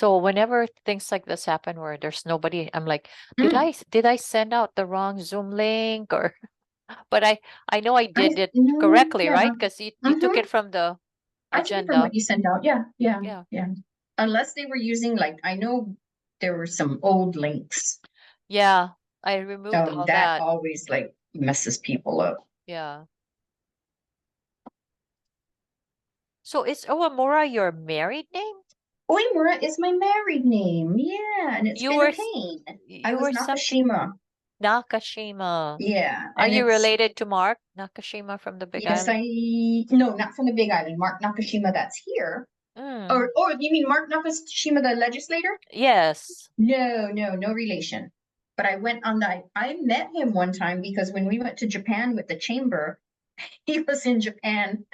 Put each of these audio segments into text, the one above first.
So whenever things like this happen where there's nobody, I'm like, did Mm. I send out the wrong Zoom link or but I know I I did it no, correctly, right? yeah. Because you took Mm-hmm. it from the I took it from agenda. what you sent out. Yeah, yeah, Yeah. yeah. Unless they were using like I know there were some old links. Yeah. I removed all That that. always like messes people up. Yeah. So is Owamura your married name? Oimura is my married name. Yeah, and it's You been a were pain. I you was were something Nakashima. Nakashima. Yeah, Are and you it's related to Mark Nakashima from the Big yes, Island? no, not from the Big Island. Mark Nakashima, that's here. Mm. Or you mean Mark Nakashima, the legislator? Yes. No, no, no relation. But I went on that. I met him one time because when we went to Japan with the chamber, he was in Japan.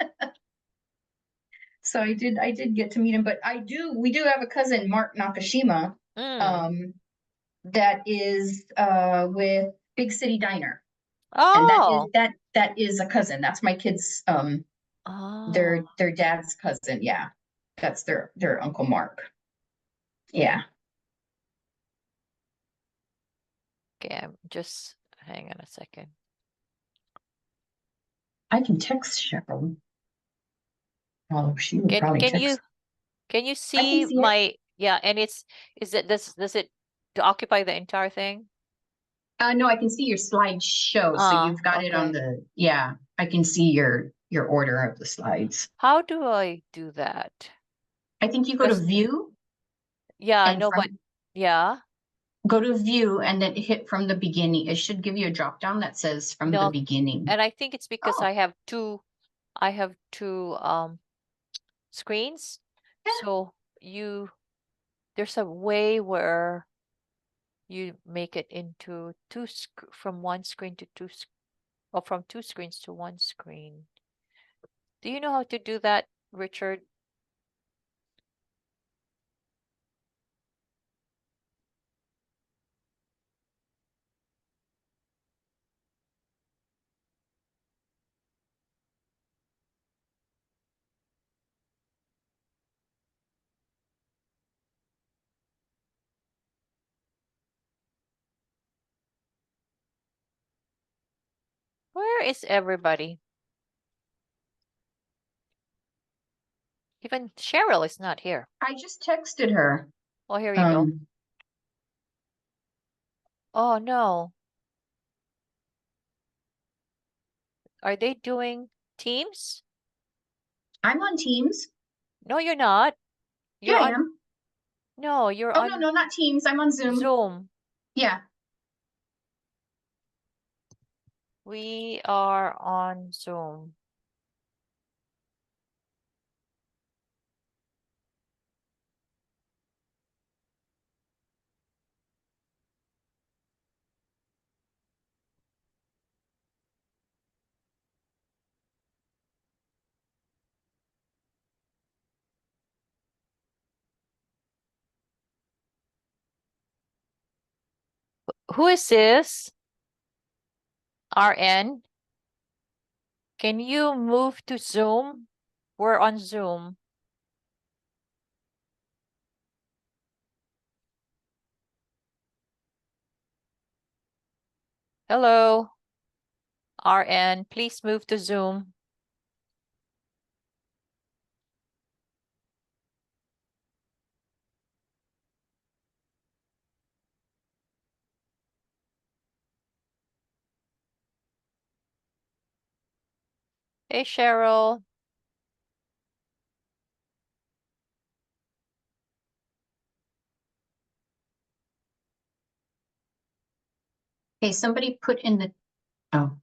So I did get to meet him. But we do have a cousin, Mark Nakashima, Mm. um, that is with Big City Diner. And Oh. that is a cousin. That's my kids Oh. their dad's cousin. Yeah. That's their Uncle Mark. Yeah. Okay, I'm just hang on a second. I can text Cheryl. Oh, she would Can probably can text. you can you I can see see it. my yeah, and it's is it does it to occupy the entire thing? No, I can see your slideshow. So you've got it on Okay. the, yeah, I can see your order of the slides. How do I do that? I think you go to Because view yeah, I and know, but from yeah, go to view and then hit from the beginning. It should give you a drop down that says from the no, beginning. and I think it's because Oh, I have two screens. yeah. So you there's a way where you make it into from one screen to or from two screens to one screen. Do you know how to do that, Richard? Where is everybody? Even Cheryl is not here. I just texted her. Oh, here you go. Um, Oh no. Are they doing Teams? I'm on Teams. No, you're not. Yeah, You're I on, am. no, you're Oh no, on no, not Teams. I'm on Zoom. Zoom. Yeah. We are on Zoom. Who is this? RN? Can you move to Zoom? We're on Zoom. Hello, RN. Please move to Zoom. Hey, Cheryl. Okay, somebody put in the, oh,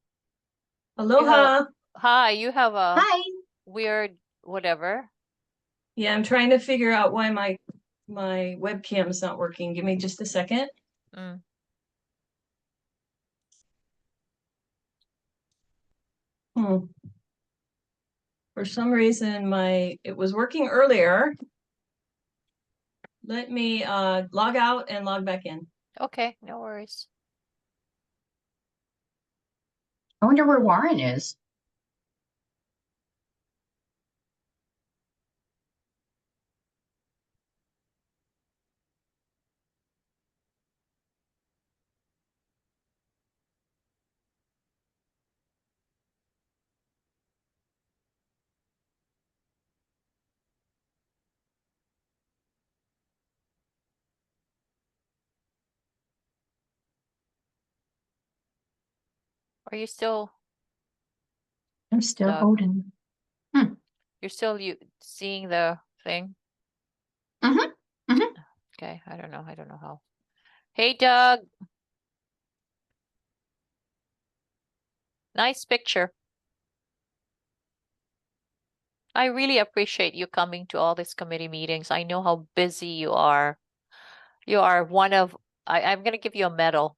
You have Aloha. hi, you have a hi. weird whatever. Yeah, I'm trying to figure out why my webcam's not working. Give me just a second. Mm. Hmm. For some reason, it was working earlier. Let me log out and log back in. Okay, no worries. I wonder where Warren is. Are you still, I'm still Doug. holding. you're still seeing the thing? Mhm, mhm. Okay, I don't know how. Hey, Doug. Nice picture. I really appreciate you coming to all these committee meetings. I know how busy you are. You are one of, I'm gonna give you a medal.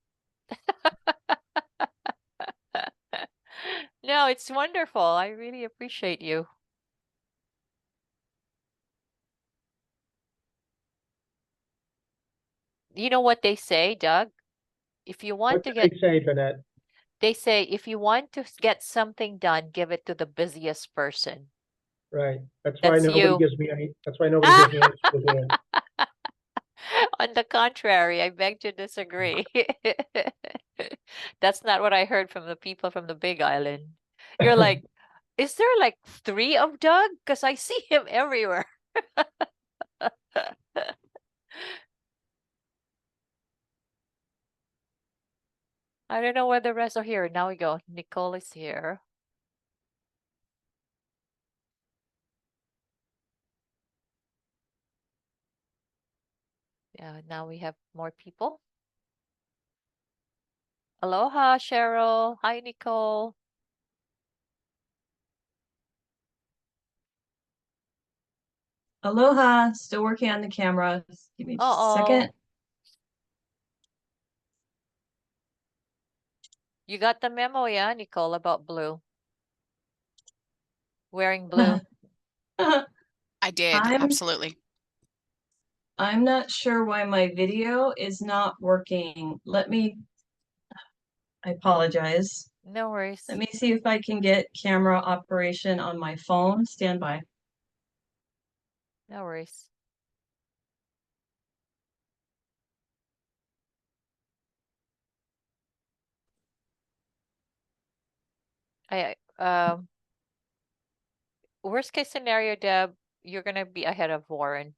No, it's wonderful. I really appreciate you. You know what they say, Doug? If you want What to do get, they say, Vanette? they say, if you want to get something done, give it to the busiest person. Right. That's why That's nobody you. gives me any, that's why nobody gives me any school hands. On the contrary, I beg to disagree. That's not what I heard from the people from the Big Island. You're like, is there like 3 of Doug? Because I see him everywhere. I don't know where the rest are here. Now we go. Nicole is here. Yeah, now we have more people. Aloha, Cheryl. Hi, Nicole. Aloha, still working on the camera. Give me just a Uh-oh. second. You got the memo, yeah, Nicole, about blue? Wearing blue. I did, I'm- absolutely. I'm not sure why my video is not working. I apologize. No worries. Let me see if I can get camera operation on my phone. Stand by. No worries. Worst case scenario, Deb, you're gonna be ahead of Warren.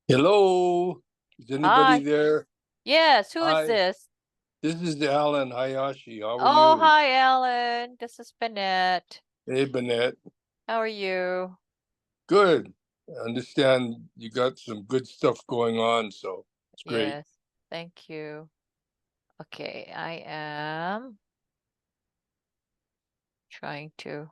Hello, is Hi. anybody there? Yes, who is Hi. this? This is Alan Hayashi. How are Oh, you? hi, Ellen. This is Bennett. Hey, Bennett. How are you? Good. I understand you got some good stuff going on, so it's great. Yes, thank you. Okay, I am trying to.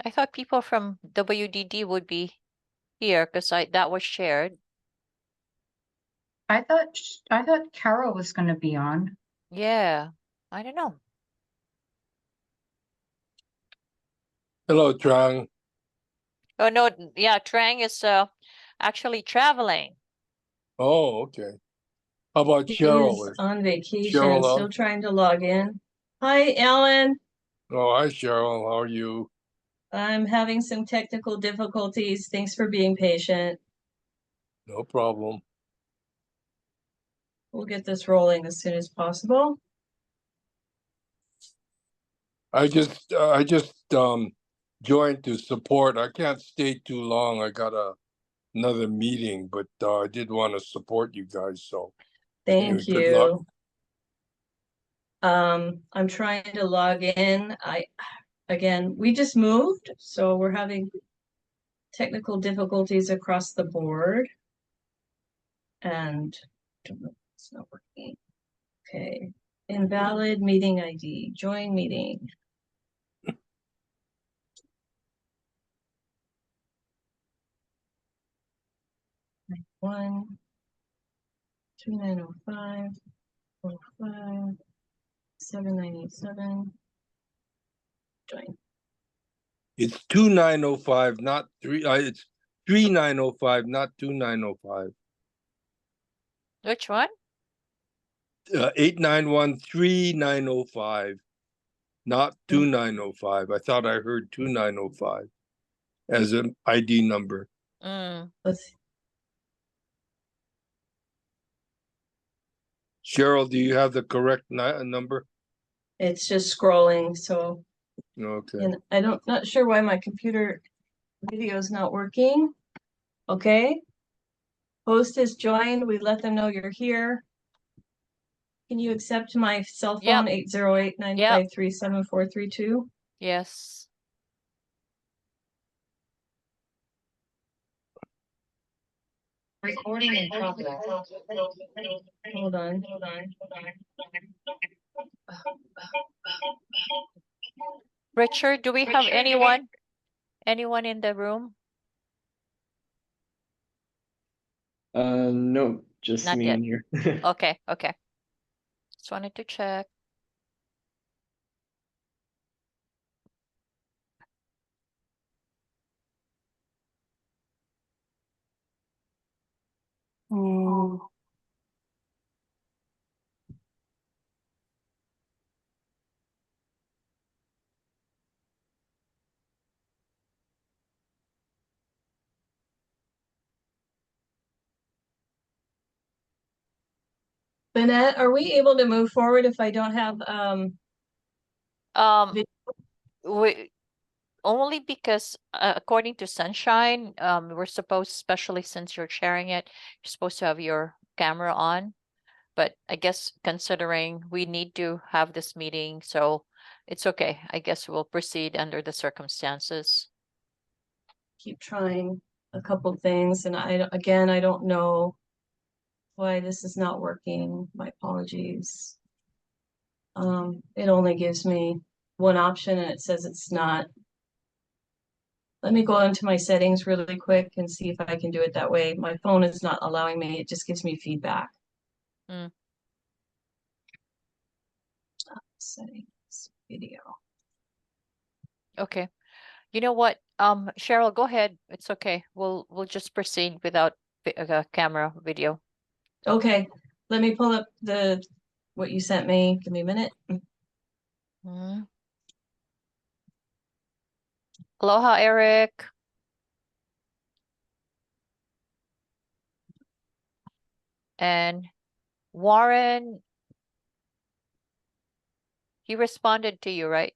I thought people from WDD would be here because that was shared. I thought Carol was gonna be on. Yeah, I don't know. Hello, Trang. Oh no, yeah, Trang is actually traveling. Oh, okay. How about He's Cheryl? on vacation, Cheryl still on? trying to log in. Hi, Alan. Oh, hi, Cheryl. How are you? I'm having some technical difficulties. Thanks for being patient. No problem. We'll get this rolling as soon as possible. I just joined to support. I can't stay too long. I got another meeting, but I did want to support you guys. So anyway, Thank good luck. you. I'm trying to log in. Again, we just moved, so we're having technical difficulties across the board. And it's not working. Okay. Invalid meeting ID. Join meeting. One, 2905, 05, 7987. Join. It's 2905, not three. It's 3905, not 2905. Which one? 8913-905, not 2905. I thought I heard 2905 as an ID number. Mm, Let's, Cheryl, do you have the correct number? it's just scrolling, so, Okay. and I don't, not sure why my computer video is not working. Okay. Host has joined. We let them know you're here. Can you accept my cell Yep. phone, 808-953-7432? yes. Recording in progress. Hold on. Richard, do we have anyone in the room? No, just Not me yet. in here. Okay, okay. Just wanted to check. Bennett, are we able to move forward if I don't have, Um, Vid- we only because according to Sunshine, we're supposed, especially since you're sharing it, you're supposed to have your camera on. But I guess considering we need to have this meeting, so it's okay. I guess we'll proceed under the circumstances. keep trying a couple things, and again, I don't know why this is not working. My apologies. It only gives me one option and it says it's not. Let me go into my settings really quick and see if I can do it that way. My phone is not allowing me. It just gives me feedback. Mm. Settings, video. Okay. You know what? Cheryl, go ahead. It's okay. We'll just proceed without camera video. Okay, let me pull up what you sent me. Give me a minute. Mm. Aloha, Eric. And Warren, he responded to you, right?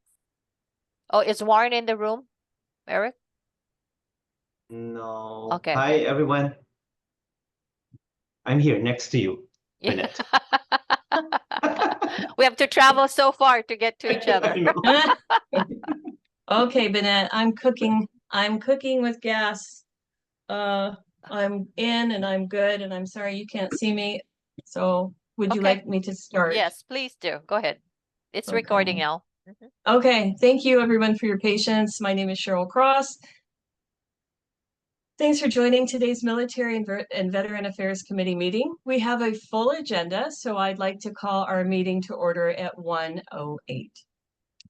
Oh, is Warren in the room, Eric? No. Okay, Hi, okay. everyone. I'm here next to you, Yeah. Bennett. We have to travel so far to get to each other. I know. Okay, Bennett, I'm cooking with gas. I'm in and I'm good, and I'm sorry you can't see me. So would you Okay. like me to start? Yes, please do. Go ahead. It's recording Okay. now. Mhm. Okay, thank you everyone for your patience. My name is Cheryl Cross. Thanks for joining today's Military and Veteran Affairs Committee meeting. We have a full agenda, so I'd like to call our meeting to order at 1:08.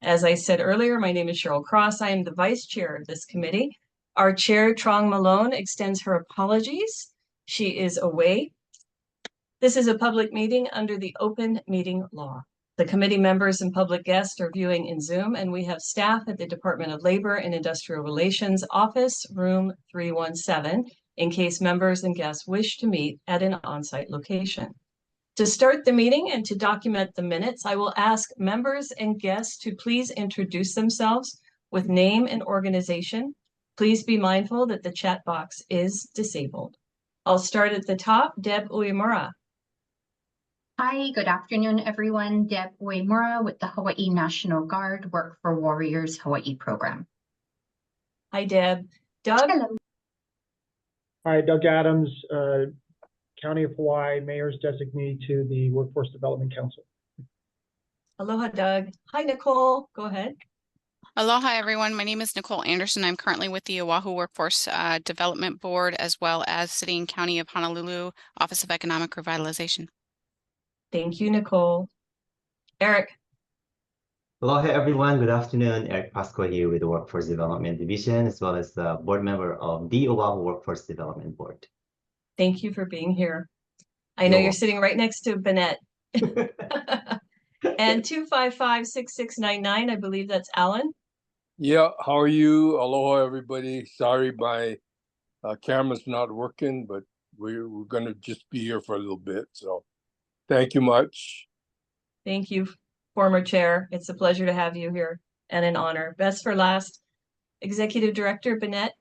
As I said earlier, my name is Cheryl Cross. I am the vice chair of this committee. Our chair, Trong Malone, extends her apologies. She is away. This is a public meeting under the open meeting law. The committee members and public guests are viewing in Zoom, and we have staff at the Department of Labor and Industrial Relations Office, room 317, in case members and guests wish to meet at an on-site location. To start the meeting and to document the minutes, I will ask members and guests to please introduce themselves with name and organization. Please be mindful that the chat box is disabled. I'll start at the top. Deb Uemura. Hi, good afternoon, everyone. Deb Uemura with the Hawaii National Guard Work for Warriors Hawaii program. Hi, Deb. Doug. Hello. Hi, Doug Adams, County of Hawaii Mayor's designee to the Workforce Development Council. Aloha, Doug. Hi, Nicole. Go ahead. Aloha, everyone. My name is Nicole Anderson. I'm currently with the Oahu Workforce Development Board, as well as City and County of Honolulu Office of Economic Revitalization. Thank you, Nicole. Eric. Aloha, everyone. Good afternoon. Eric Pasqua here with the Workforce Development Division, as well as the board member of the Oahu Workforce Development Board. Thank you for being here. I know you're sitting right next to Bennett. And 255-6699, I believe that's Alan. Yeah, how are you? Aloha, everybody. Sorry, my camera's not working, but we're gonna just be here for a little bit. So thank you much. Thank you, former chair. It's a pleasure to have you here and an honor. Best for last, Executive Director Bennett.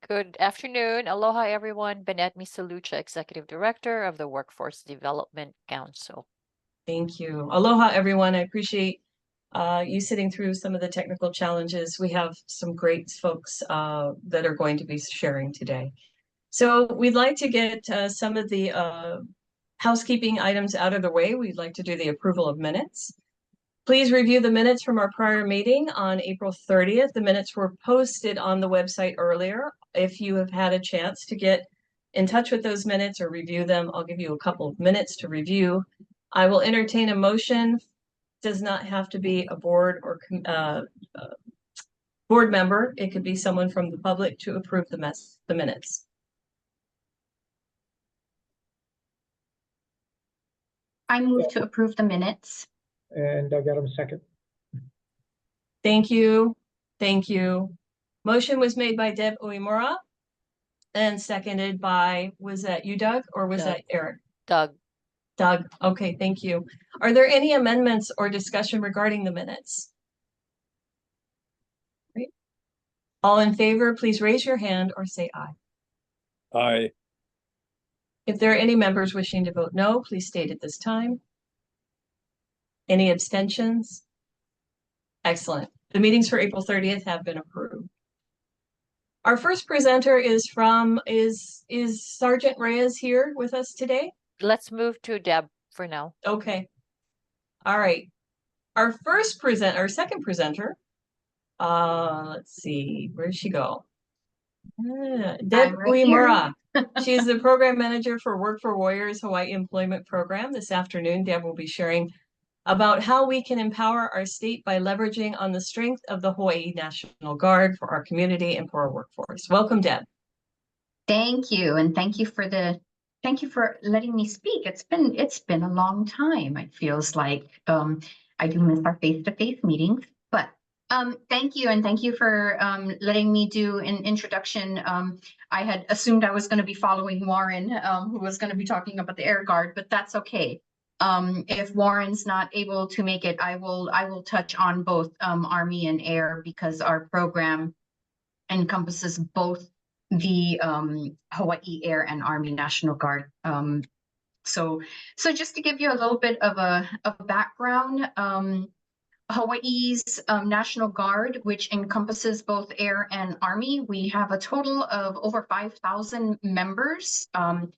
Good afternoon. Aloha, everyone. Bennett Misalucha, Executive Director of the Workforce Development Council. Thank you. Aloha, everyone. I appreciate you sitting through some of the technical challenges. We have some great folks that are going to be sharing today. So we'd like to get some of the housekeeping items out of the way. We'd like to do the approval of minutes. Please review the minutes from our prior meeting on April 30th. The minutes were posted on the website earlier. If you have had a chance to get in touch with those minutes or review them, I'll give you a couple of minutes to review. I will entertain a motion. Does not have to be a board or board member. It could be someone from the public to approve the minutes. I move to approve the minutes. And Doug Adams, second. Thank you. Thank you. Motion was made by Deb Uemura and seconded by, was that you, Doug, or was Doug. that Eric? Doug, Doug, okay, thank you. Are there any amendments or discussion regarding the minutes? Great. All in favor, please raise your hand or say aye. Aye. If there are any members wishing to vote no, please state at this time. Any abstentions? Excellent. The meetings for April 30th have been approved. Our first presenter is Sergeant Reyes here with us today? let's move to Deb for now. Okay. All right. Our second presenter, let's see, where did she go? Deb right here. Uemura. She's the program manager for Work for Warriors Hawaii Employment Program. This afternoon, Deb will be sharing about how we can empower our state by leveraging on the strength of the Hawaii National Guard for our community and for our workforce. Welcome, Deb. Thank you, and thank you for letting me speak. It's been a long time. It feels like I do miss our face-to-face meetings, but thank you, and thank you for letting me do an introduction. I had assumed I was going to be following Warren, who was going to be talking about the Air Guard, but that's okay. If Warren's not able to make it, I will touch on both Army and Air, because our program encompasses both the Hawaii Air and Army National Guard. So just to give you a little bit of a background, Hawaii's National Guard, which encompasses both Air and Army, we have a total of over 5,000 members on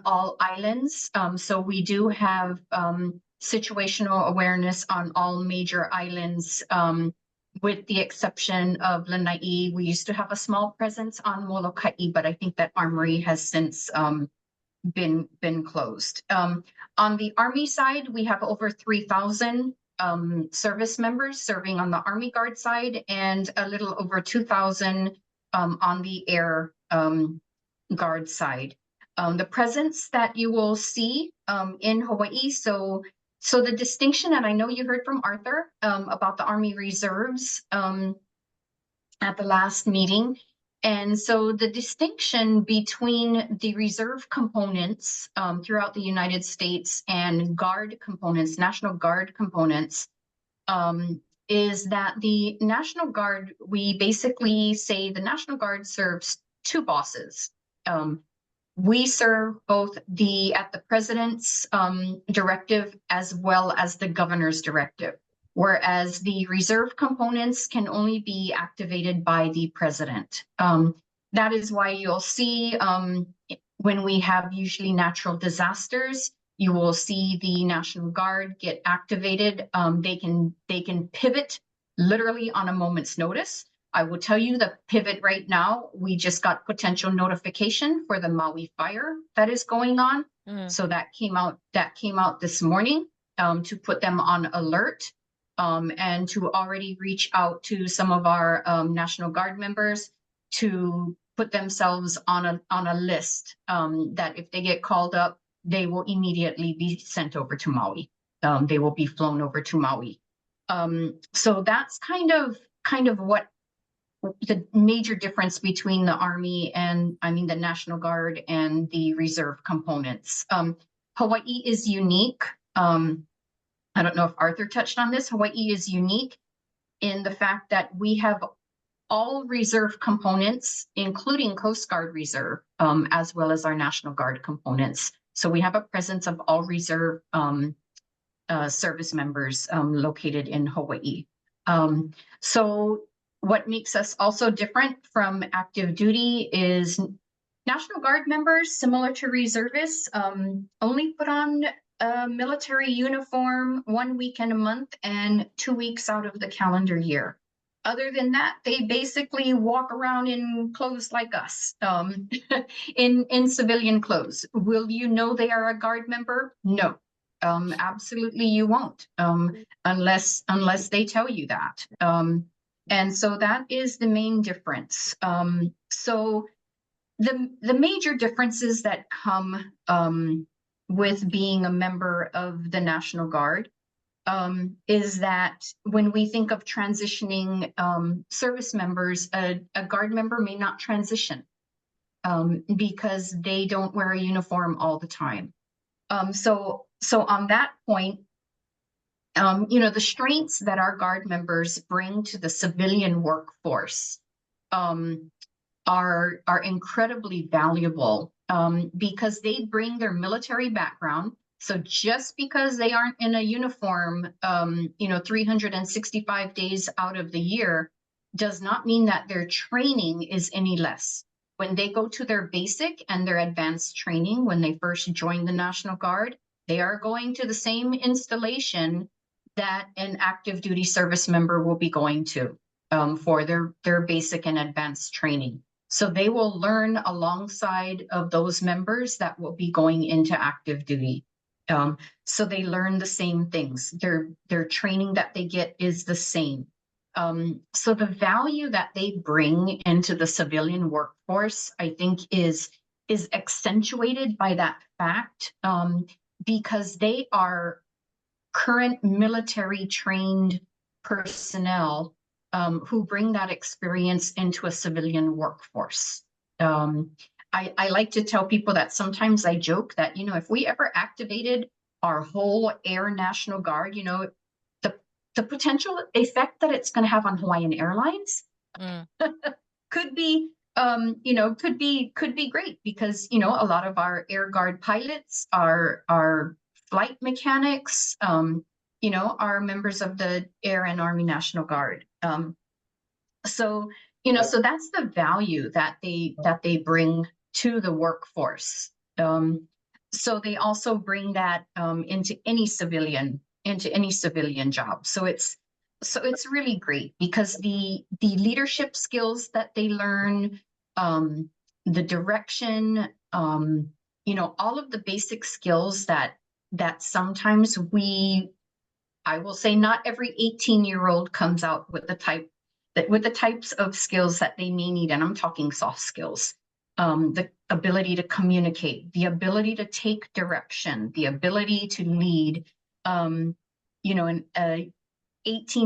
all islands. So we do have situational awareness on all major islands, with the exception of Lanai. We used to have a small presence on Molokai, but I think that armory has since been closed. On the Army side, we have over 3,000 service members serving on the Army Guard side, and a little over 2,000 on the Air Guard side. The presence that you will see in Hawaii, so the distinction, and I know you heard from Arthur about the Army Reserves at the last meeting. And so the distinction between the reserve components throughout the United States and Guard components, National Guard components, is that the National Guard, we basically say the National Guard serves two bosses. We serve both at the president's directive as well as the governor's directive, whereas the reserve components can only be activated by the president. That is why you'll see when we have usually natural disasters, you will see the National Guard get activated. They can pivot literally on a moment's notice. I will tell you the pivot right now, we just got potential notification for the Maui fire that is going on. So that came out this morning to put them on alert, and to already reach out to some of our National Guard members to put themselves on a list, that if they get called up they will immediately be sent over to Maui. They will be flown over to Maui. So that's kind of what the major difference between the Army and, the National Guard and the reserve components. Hawaii is unique. I don't know if Arthur touched on this. Hawaii is unique in the fact that we have all reserve components, including Coast Guard Reserve, as well as our National Guard components. So we have a presence of all reserve service members located in Hawaii. So what makes us also different from active duty is National Guard members, similar to reservists, only put on a military uniform 1 weekend a month and 2 weeks out of the calendar year. Other than that, they basically walk around in clothes like us, in civilian clothes. Will you know they are a Guard member? No, absolutely you won't, unless they tell you that. And so that is the main difference. So the major differences that come with being a member of the National Guard is that when we think of transitioning service members, a Guard member may not transition because they don't wear a uniform all the time. So on that point, the strengths that our Guard members bring to the civilian workforce are incredibly valuable because they bring their military background. So just because they aren't in a uniform, 365 days out of the year does not mean that their training is any less. When they go to their basic and their advanced training, when they first join the National Guard, they are going to the same installation that an active duty service member will be going to for their basic and advanced training. So they will learn alongside of those members that will be going into active duty. So they learn the same things. Their training that they get is the same. So the value that they bring into the civilian workforce, I think, is accentuated by that fact because they are current military trained personnel who bring that experience into a civilian workforce. I like to tell people that sometimes I joke that, if we ever activated our whole Air National Guard, the potential effect that it's going to have on Hawaiian Airlines could be, could be great because, a lot of our Air Guard pilots are flight mechanics, are members of the Air and Army National Guard. So that's the value that they bring to the workforce. So they also bring that into any civilian job. So it's really great because the leadership skills that they learn, the direction, all of the basic skills that sometimes I will say not every 18-year-old comes out with the types of skills that they may need, and I'm talking soft skills. The ability to communicate, the ability to take direction, the ability to lead. An 18,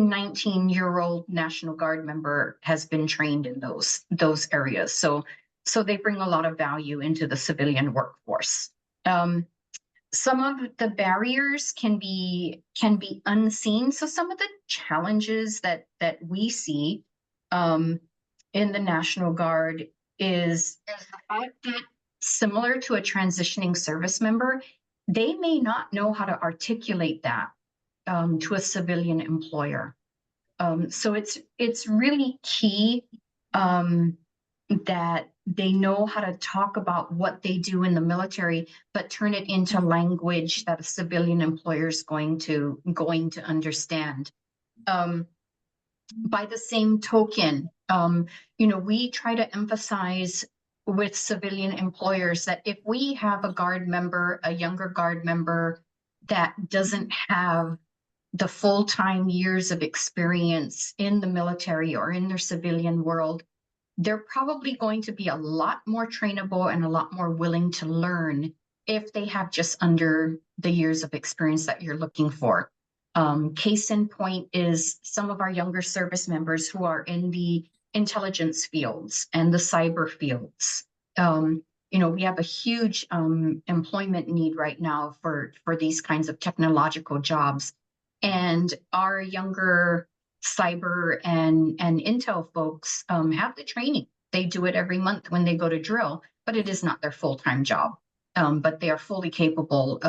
19-year-old National Guard member has been trained in those areas. So they bring a lot of value into the civilian workforce. Some of the barriers can be unseen. So some of the challenges that we see in the National Guard is the fact that, similar to a transitioning service member, they may not know how to articulate that to a civilian employer. So it's really key that they know how to talk about what they do in the military, but turn it into language that a civilian employer is going to understand. By the same token, we try to emphasize with civilian employers that if we have a Guard member, a younger Guard member that doesn't have the full-time years of experience in the military or in their civilian world, they're probably going to be a lot more trainable and a lot more willing to learn if they have just under the years of experience that you're looking for. Case in point is some of our younger service members who are in the intelligence fields and the cyber fields. You know, we have a huge employment need right now for these kinds of technological jobs. And our younger cyber and intel folks have the training. They do it every month when they go to drill, but it is not their full-time job. But they are fully capable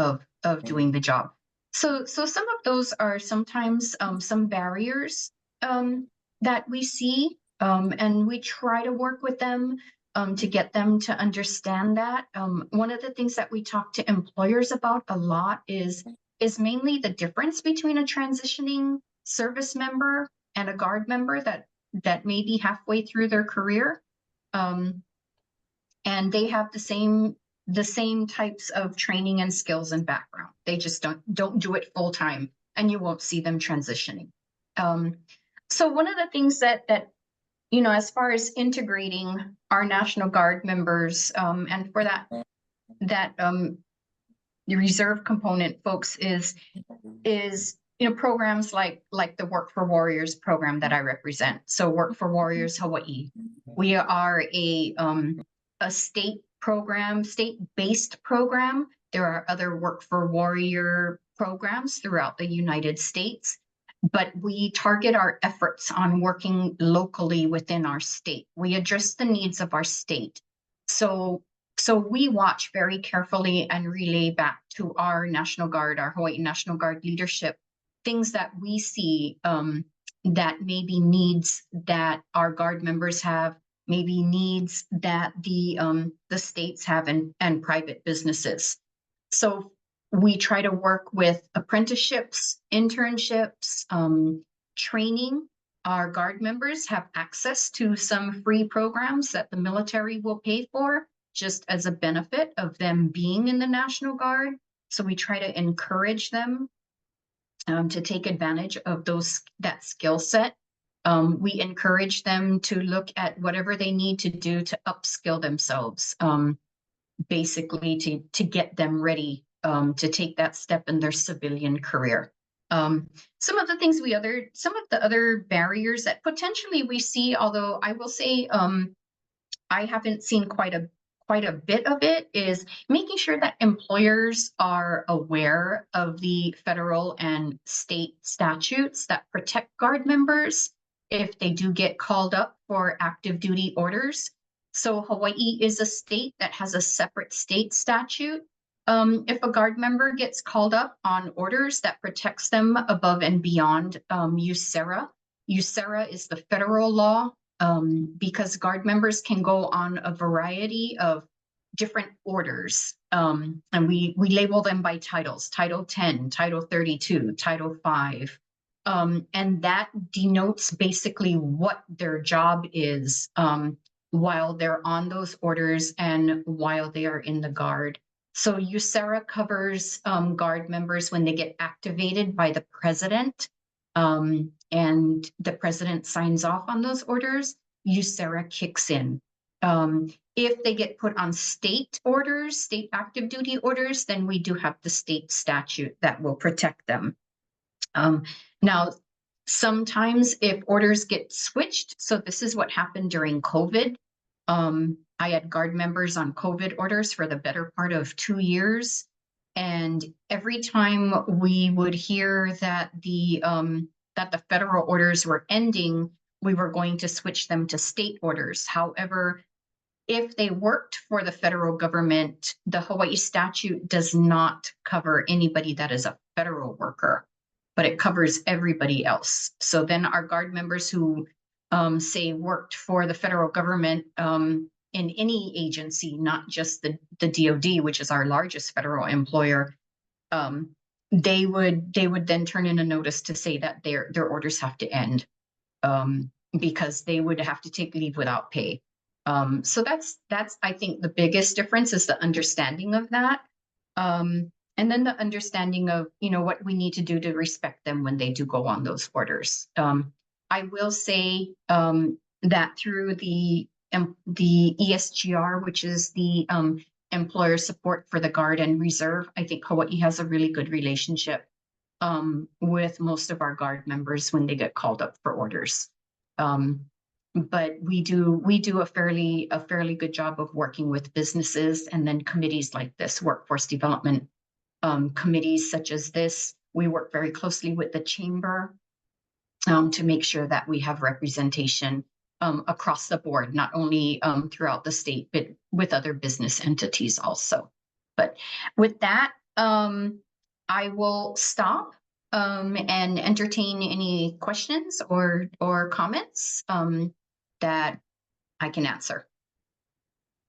of doing the job. So some of those are sometimes some barriers that we see, and we try to work with them to get them to understand that. One of the things that we talk to employers about a lot is mainly the difference between a transitioning service member and a Guard member that may be halfway through their career, and they have the same types of training and skills and background. They just don't do it full time, and you won't see them transitioning. So one of the things that you know, as far as integrating our National Guard members, and for that the reserve component folks is you know, programs like the Work for Warriors program that I represent. So Work for Warriors Hawaii. We are a state program, state-based program. There are other Work for Warrior programs throughout the United States, but we target our efforts on working locally within our state. We address the needs of our state. So we watch very carefully and relay back to our National Guard, our Hawaii National Guard leadership, things that we see that maybe needs that our Guard members have, maybe needs that the states have and private businesses. So we try to work with apprenticeships, internships, training. Our Guard members have access to some free programs that the military will pay for, just as a benefit of them being in the National Guard. So we try to encourage them to take advantage of that skill set. We encourage them to look at whatever they need to do to upskill themselves, basically to get them ready to take that step in their civilian career. Some of the other barriers that potentially we see, although I will say I haven't seen quite a bit of it, is making sure that employers are aware of the federal and state statutes that protect Guard members if they do get called up for active duty orders. So Hawaii is a state that has a separate state statute. If a Guard member gets called up on orders that protects them above and beyond USERRA. USERRA is the federal law, because Guard members can go on a variety of different orders, and we label them by titles: Title 10, Title 32, Title 5, and that denotes basically what their job is while they're on those orders and while they are in the Guard. So USERRA covers Guard members when they get activated by the president, and the president signs off on those orders. USERRA kicks in. If they get put on state orders, state active duty orders, then we do have the state statute that will protect them. Now, sometimes if orders get switched, so this is what happened during COVID. I had Guard members on COVID orders for the better part of 2 years. And every time we would hear that the federal orders were ending, we were going to switch them to state orders. However, if they worked for the federal government, the Hawaii statute does not cover anybody that is a federal worker, but it covers everybody else. So then our Guard members who say worked for the federal government in any agency, not just the DoD, which is our largest federal employer, they would then turn in a notice to say that their orders have to end, because they would have to take leave without pay. So that's I think the biggest difference is the understanding of that, and then the understanding of, you know, what we need to do to respect them when they do go on those orders. I will say that through the ESGR, which is the employer support for the Guard and Reserve. I think Hawaii has a really good relationship with most of our Guard members when they get called up for orders. But we do a fairly good job of working with businesses, and then committees like this, workforce development committees such as this. We work very closely with the chamber to make sure that we have representation across the board, not only throughout the state, but with other business entities also. But with that, I will stop and entertain any questions or comments that I can answer.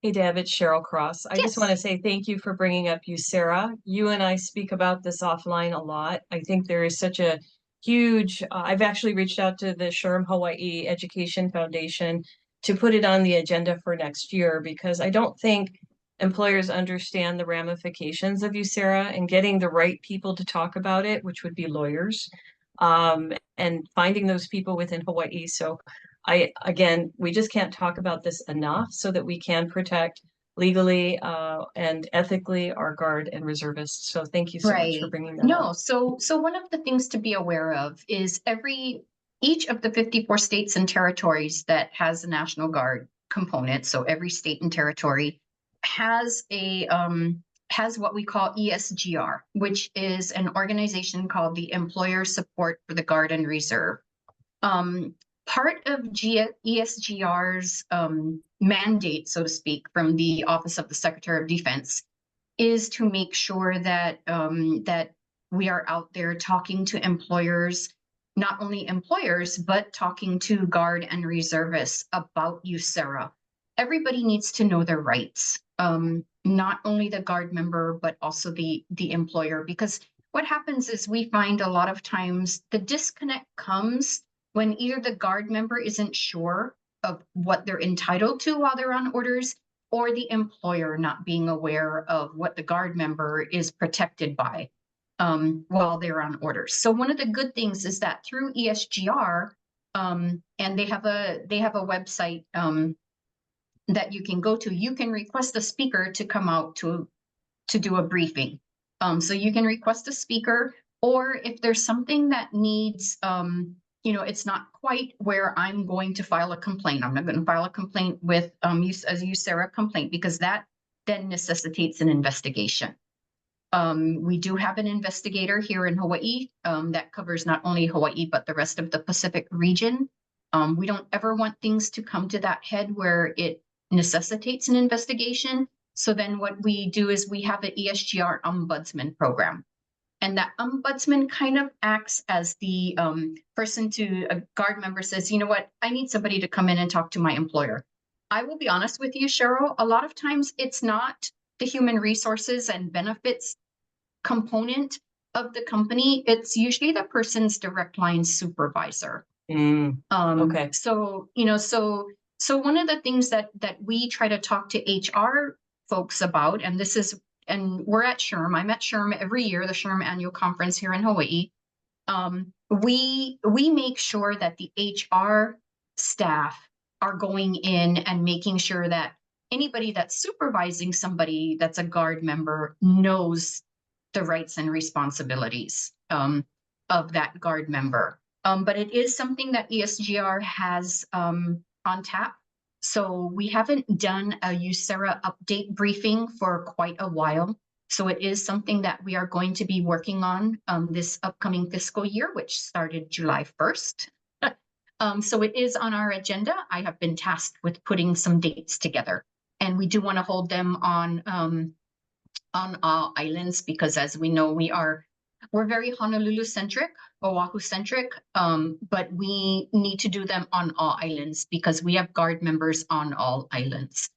Hey, Deb, it's Cheryl Cross. I just want to Yes. say thank you for bringing up USERRA. You and I speak about this offline a lot. I think there is such a huge, I've actually reached out to the SHRM Hawaii Education Foundation to put it on the agenda for next year, because I don't think employers understand the ramifications of USERRA, and getting the right people to talk about it, which would be lawyers, and finding those people within Hawaii. So again, we just can't talk about this enough so that we can protect legally and ethically our Guard and reservists. So thank you so much for bringing that No, up. so one of the things to be aware of is each of the 54 states and territories that has a National Guard component, so every state and territory has has what we call ESGR, which is an organization called the Employer Support for the Guard and Reserve. Part of ESGR's mandate, so to speak, from the Office of the Secretary of Defense is to make sure that that we are out there talking to employers, not only employers, but talking to Guard and reservists about USERRA. Everybody needs to know their rights, not only the Guard member, but also the employer, because what happens is we find a lot of times the disconnect comes when either the Guard member isn't sure of what they're entitled to while they're on orders, or the employer not being aware of what the Guard member is protected by while they're on orders. So one of the good things is that through ESGR, and they have a website that you can go to, you can request a speaker to come out to do a briefing. So you can request a speaker, or if there's something that needs, you know, it's not quite where I'm going to file a complaint. I'm not going to file a complaint with as a USERRA complaint, because that then necessitates an investigation. We do have an investigator here in Hawaii that covers not only Hawaii, but the rest of the Pacific region. We don't ever want things to come to that head where it necessitates an investigation. So then what we do is we have an ESGR ombudsman program. And that ombudsman kind of acts as the person to a Guard member says, you know what, I need somebody to come in and talk to my employer. I will be honest with you, Cheryl, a lot of times it's not the human resources and benefits component of the company. It's usually the person's direct line supervisor. Okay. So, you know, so one of the things that we try to talk to HR folks about, and this is, and we're at SHRM, I'm at SHRM every year, the SHRM annual conference here in Hawaii. We make sure that the HR staff are going in and making sure that anybody that's supervising somebody that's a Guard member knows the rights and responsibilities of that Guard member. But it is something that ESGR has on tap. So we haven't done a USERRA update briefing for quite a while. So it is something that we are going to be working on this upcoming fiscal year, which started July 1st. So it is on our agenda. I have been tasked with putting some dates together, and we do want to hold them on all islands, because as we know, we're very Honolulu centric, Oahu centric, but we need to do them on all islands because we have Guard members on all islands.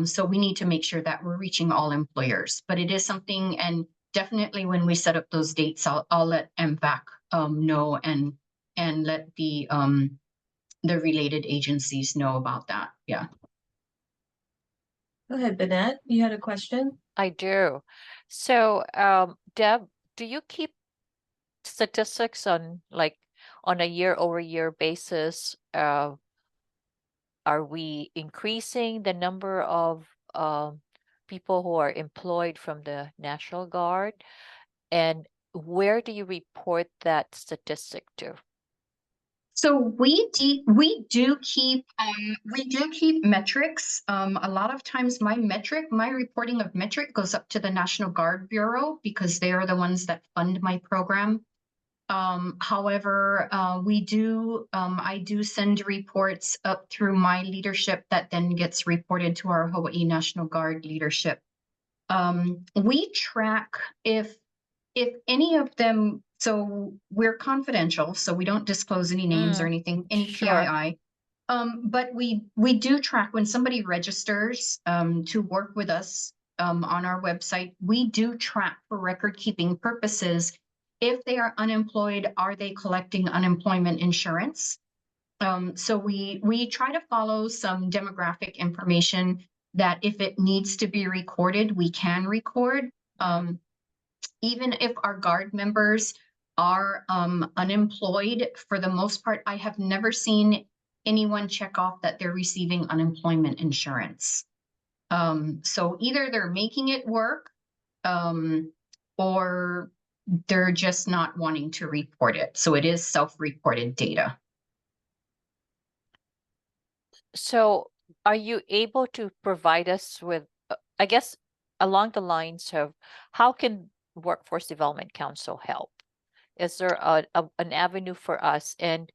So we need to make sure that we're reaching all employers, but it is something, and definitely when we set up those dates, I'll let MVAC know and let the related agencies know about that. Yeah. Go ahead, Bennett. You had a question? I do. So, Deb, do you keep statistics on on a year-over-year basis? Are we increasing the number of people who are employed from the National Guard? And where do you report that statistic to? So we do keep metrics. A lot of times my reporting of metric goes up to the National Guard Bureau because they are the ones that fund my program. However, I do send reports up through my leadership that then gets reported to our Hawaii National Guard leadership. We track if any of them, so we're confidential, so we don't disclose any names or anything, any Sure. PII. But we do track when somebody registers to work with us on our website. We do track for record keeping purposes. If they are unemployed, are they collecting unemployment insurance? So we try to follow some demographic information that if it needs to be recorded, we can record. Even if our Guard members are unemployed, for the most part, I have never seen anyone check off that they're receiving unemployment insurance. So either they're making it work or they're just not wanting to report it. So it is self-reported data. So are you able to provide us with, I guess, along the lines of how can Workforce Development Council help? Is there an avenue for us? And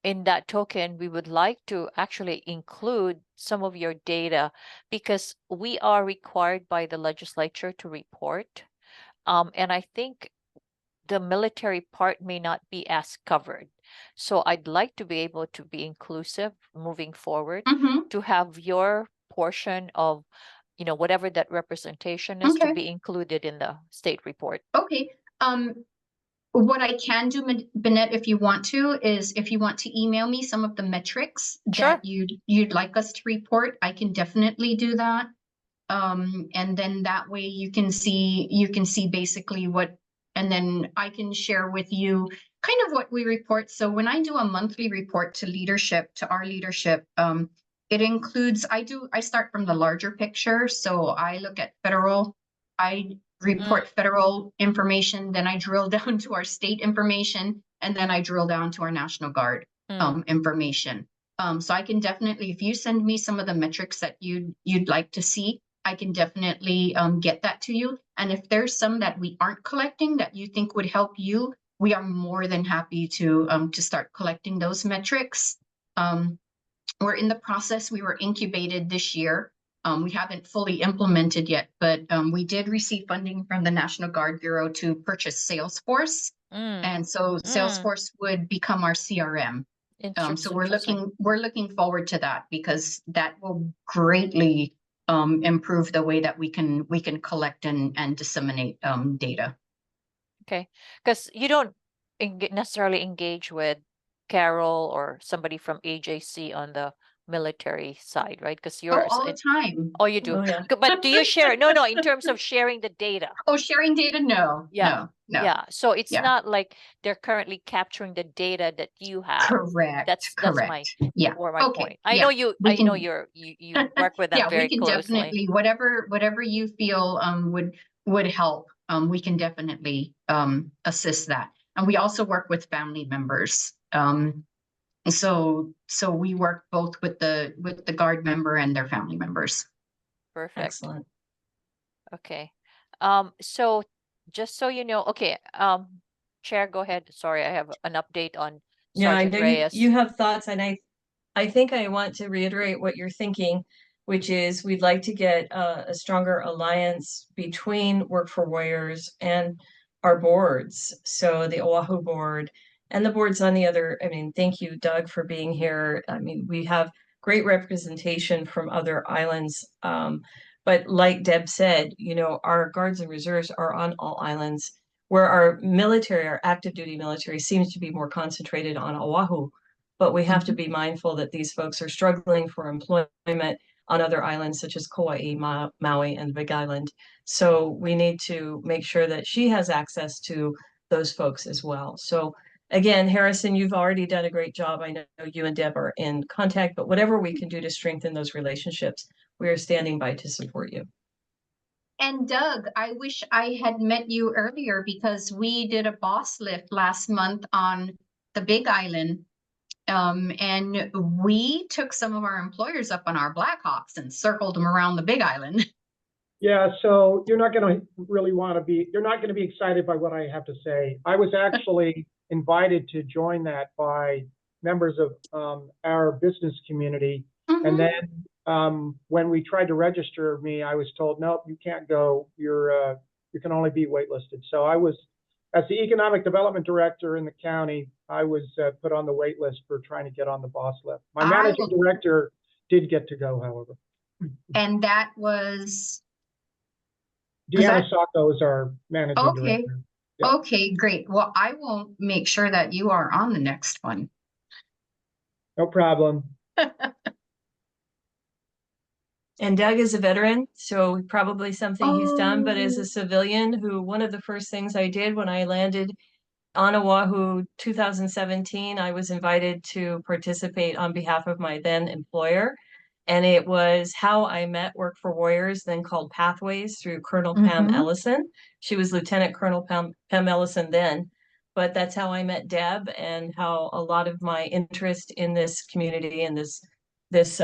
in that token, we would like to actually include some of your data because we are required by the legislature to report. And I think the military part may not be as covered. So I'd like to be able to be inclusive moving forward, to have your portion of, whatever that representation is to be included in the state report. Okay. What I can do, Bennett, if you want to, is if you want to email me some of the metrics that you'd like us to report, I can definitely do that. And then that way you can see basically what, and then I can share with you kind of what we report. So when I do a monthly report to our leadership, it includes, I start from the larger picture. So I look at federal, I report federal information, then I drill down to our state information, and then I drill down to our National Guard information. So I can definitely, if you send me some of the metrics that you'd like to see, I can definitely get that to you. And if there's some that we aren't collecting that you think would help you, we are more than happy to start collecting those metrics. We're in the process. We were incubated this year. We haven't fully implemented yet, but we did receive funding from the National Guard Bureau to purchase Salesforce. And so Salesforce would become our CRM. So we're looking forward to that because that will greatly improve the way that we can collect and disseminate data. Okay, because you don't necessarily engage with Carol or somebody from AJC on the military side, right? Because you're all the time. Oh, you do. Oh, yeah. But do you share? No, in terms of sharing the data. Oh, sharing data? No. Yeah. No. Yeah. So it's Yeah. not like they're currently capturing the data that you have. Correct. That's my Yeah. my Okay. point. I Yeah. know you. We I can- know you work with them Yeah, very we can closely. definitely whatever you feel would help. We can definitely assist that. And we also work with family members. So we work both with the Guard member and their family members. Perfect. Excellent. Okay. So just so you know, okay. Chair, go ahead. Sorry, I have an update on Yeah, I Sergeant know Reyes. you have thoughts, and I think I want to reiterate what you're thinking, which is we'd like to get a stronger alliance between Work for Warriors and our boards. So the Oahu board and the boards on the other. I mean, thank you, Doug, for being here. I mean, we have great representation from other islands. But like Deb said, our guards and reserves are on all islands, where our military, our active duty military, seems to be more concentrated on Oahu. But we have to be mindful that these folks are struggling for employment on other islands such as Kauai, Maui, and Big Island. So we need to make sure that she has access to those folks as well. So again, Harrison, you've already done a great job. I know you and Deb are in contact, but whatever we can do to strengthen those relationships, we are standing by to support you. And Doug, I wish I had met you earlier because we did a boss lift last month on the Big Island. And we took some of our employers up on our Blackhawks and circled them around the Big Island. Yeah, so you're not going to really want to be, you're not going to be excited by what I have to say. I was actually invited to join that by members of our business community. And then when we tried to register me, I was told, nope, you can't go. You can only be waitlisted. So I was, as the economic development director in the county, I was put on the wait list for trying to get on the boss lift. My managing director did get to go, however. And that was Deanna Sacco is our managing okay. director. Yeah. Okay, great. Well, I will make sure that you are on the next one. No problem. And Doug is a veteran, so probably something he's done, but as a civilian who, one of the first things I did when I landed on Oahu 2017, I was invited to participate on behalf of my then employer. And it was how I met Work for Warriors, then called Pathways, through Colonel Pam Ellison. She was Lieutenant Colonel Pam Ellison then. But that's how I met Deb, and how a lot of my interest in this community and this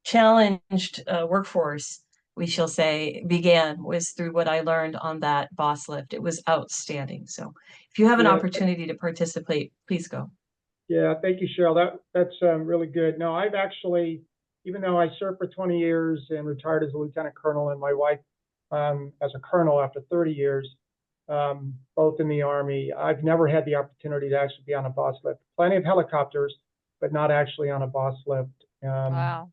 challenged workforce, we shall say, began, was through what I learned on that boss lift. It was outstanding. So if you have an opportunity to participate, please go. Yeah, thank you, Cheryl. That's really good. No, I've actually, even though I served for 20 years and retired as a lieutenant colonel, and my wife as a colonel after 30 years, both in the Army, I've never had the opportunity to actually be on a boss lift. Plenty of helicopters, but not actually on a boss lift. Wow.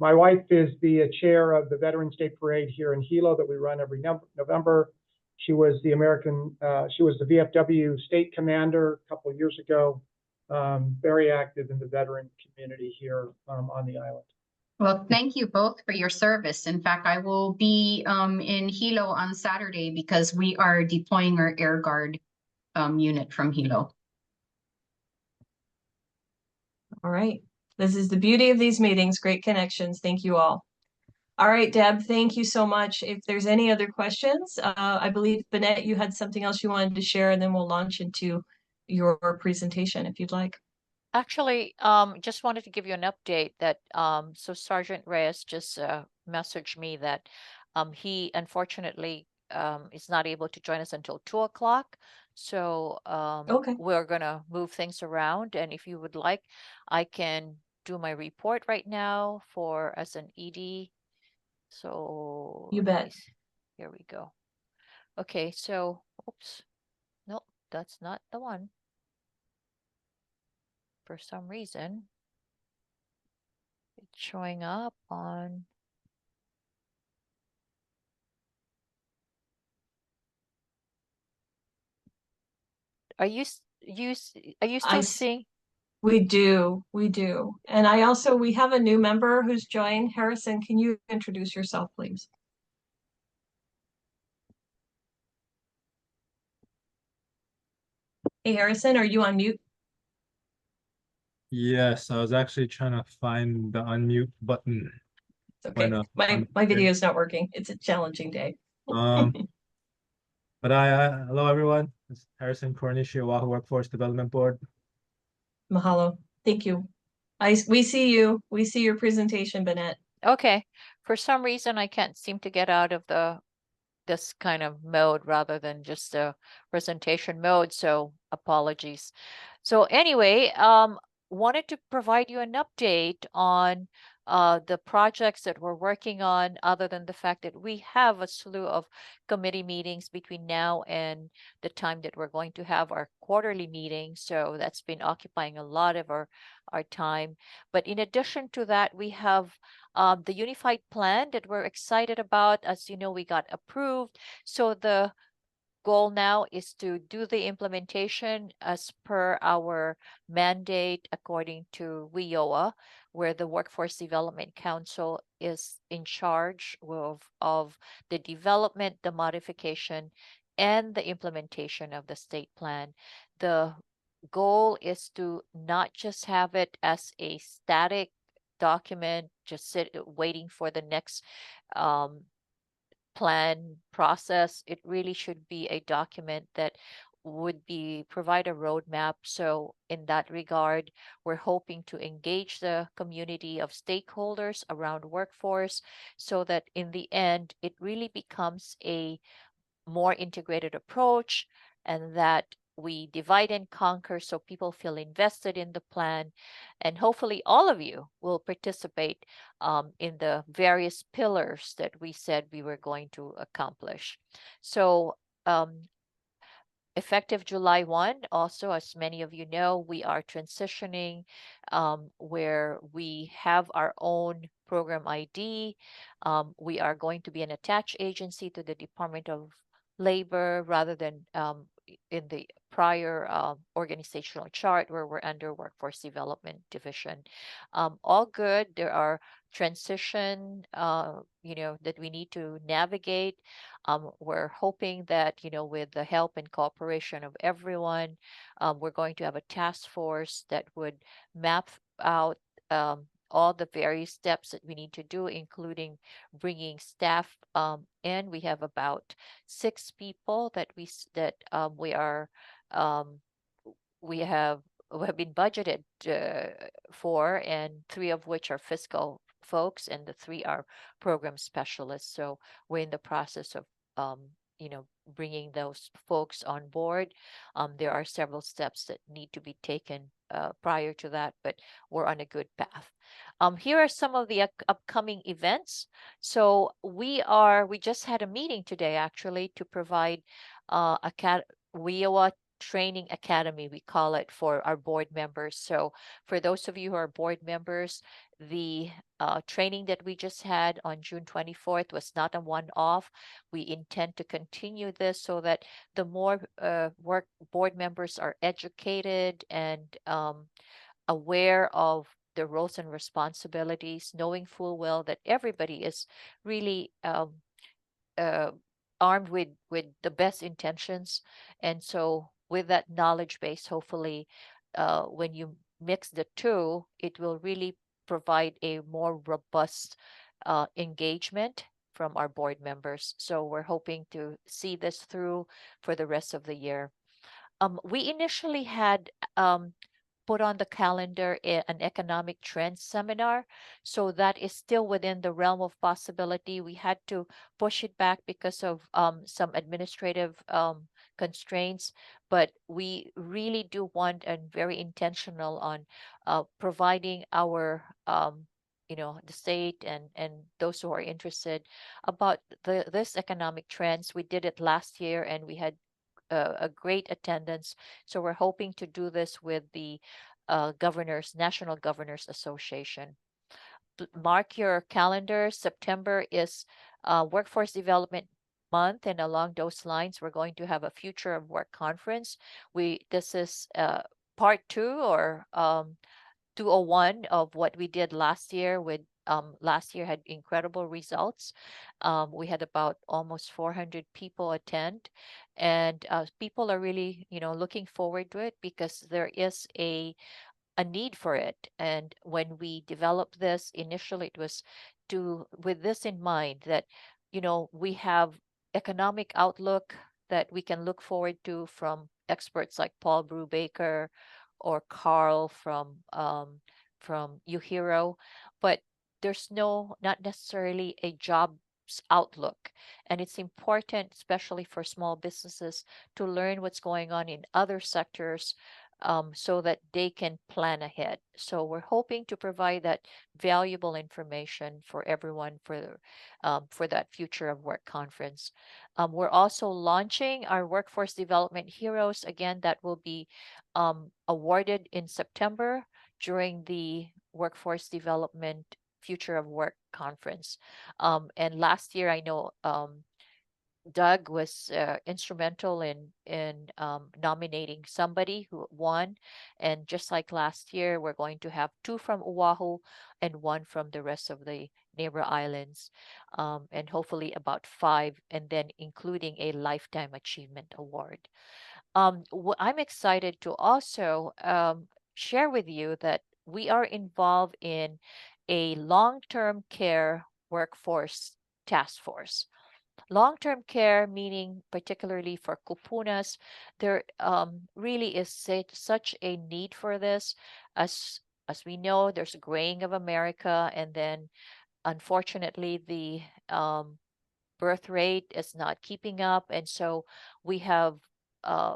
My wife is the chair of the Veterans Day Parade here in Hilo that we run every November. She was the VFW state commander a couple of years ago. Very active in the veteran community here on the island. Well, thank you both for your service. In fact, I will be in Hilo on Saturday because we are deploying our Air Guard unit from Hilo. All right. This is the beauty of these meetings, great connections. Thank you all. All right, Deb, thank you so much. If there's any other questions, I believe, Bennett, you had something else you wanted to share, and then we'll launch into your presentation if you'd like. Actually, just wanted to give you an update that so Sergeant Reyes just messaged me that he unfortunately is not able to join us until 2 o'clock. So Okay. we're gonna move things around, and if you would like, I can do my report right now for as an ED. So You let me bet. see. Here we go. Okay, so oops, nope, that's not the one. For some reason, it's showing up on. Are you still seeing? We do. And we have a new member who's joined. Harrison, can you introduce yourself, please? Hey, Harrison, are you on mute? Yes, I was actually trying to find the unmute button. It's okay. My video is not working. It's a challenging day. But hello everyone. It's Harrison Cornishi, Oahu Workforce Development Board. Mahalo. Thank you. We see you. We see your presentation, Bennett. Okay. For some reason, I can't seem to get out of this kind of mode rather than just the presentation mode. So apologies. So anyway, wanted to provide you an update on the projects that we're working on, other than the fact that we have a slew of committee meetings between now and the time that we're going to have our quarterly meeting. So that's been occupying a lot of our time. But in addition to that, we have the unified plan that we're excited about. As you know, we got approved. So the goal now is to do the implementation as per our mandate according to WIOA, where the Workforce Development Council is in charge of the development, the modification, and the implementation of the state plan. The goal is to not just have it as a static document, just waiting for the next plan process. It really should be a document that would be provide a roadmap. So in that regard, we're hoping to engage the community of stakeholders around workforce so that in the end, it really becomes a more integrated approach and that we divide and conquer so people feel invested in the plan. And hopefully all of you will participate in the various pillars that we said we were going to accomplish. So effective July 1, also, as many of you know, we are transitioning where we have our own program ID. We are going to be an attached agency to the Department of Labor rather than in the prior organizational chart where we're under Workforce Development Division. All good. There are transition, that we need to navigate. We're hoping that, with the help and cooperation of everyone, we're going to have a task force that would map out all the various steps that we need to do, including bringing staff in. We have about 6 people that we have been budgeted for, and 3 of which are fiscal folks, and the 3 are program specialists. So we're in the process of bringing those folks on board. There are several steps that need to be taken prior to that, but we're on a good path. Here are some of the upcoming events. So we just had a meeting today actually to provide WIOA Training Academy, we call it, for our board members. So for those of you who are board members, the training that we just had on June 24th was not a one-off. We intend to continue this so that the more board members are educated and aware of the roles and responsibilities, knowing full well that everybody is really armed with the best intentions. And so with that knowledge base, hopefully when you mix the two, it will really provide a more robust engagement from our board members. So we're hoping to see this through for the rest of the year. We initially had put on the calendar an economic trends seminar. So that is still within the realm of possibility. We had to push it back because of some administrative constraints, but we really do want and very intentional on providing our the state and those who are interested about this economic trends. We did it last year and we had a great attendance. So we're hoping to do this with the National Governors Association. Mark your calendar. September is Workforce Development Month, and along those lines, we're going to have a Future of Work conference. This is part 2 or 201 of what we did last year. Last year had incredible results. We had about almost 400 people attend, and people are really looking forward to it because there is a need for it. And when we developed this initially, it was with this in mind that we have economic outlook that we can look forward to from experts like Paul Brubaker or Carl from UHERO, but there's not necessarily a jobs outlook. And it's important, especially for small businesses, to learn what's going on in other sectors so that they can plan ahead. So we're hoping to provide that valuable information for everyone for that Future of Work conference. We're also launching our Workforce Development Heroes. Again, that will be awarded in September during the Workforce Development Future of Work conference. And last year, I know Doug was instrumental in nominating somebody who won. And just like last year, we're going to have 2 from Oahu and 1 from the rest of the neighbor islands, and hopefully about 5, and then including a Lifetime Achievement Award. I'm excited to also share with you that we are involved in a long-term care workforce task force. Long-term care, meaning particularly for kupunas, there really is such a need for this. As we know, there's a graying of America, and then unfortunately the birth rate is not keeping up, and so we have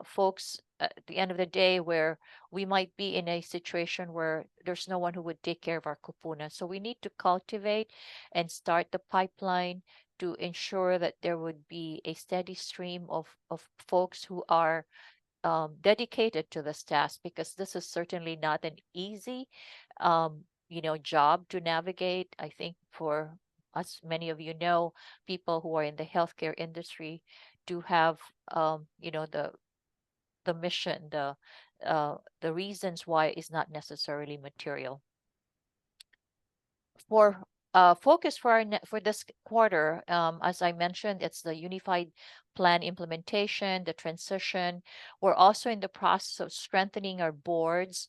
folks at the end of the day where we might be in a situation where there's no one who would take care of our kupuna. So we need to cultivate and start the pipeline to ensure that there would be a steady stream of folks who are dedicated to this task, because this is certainly not an easy job to navigate. I think for as many of you know, people who are in the healthcare industry do have the mission, the reasons why is not necessarily material. For focus for for this quarter, as I mentioned, it's the unified plan implementation, the transition. We're also in the process of strengthening our boards.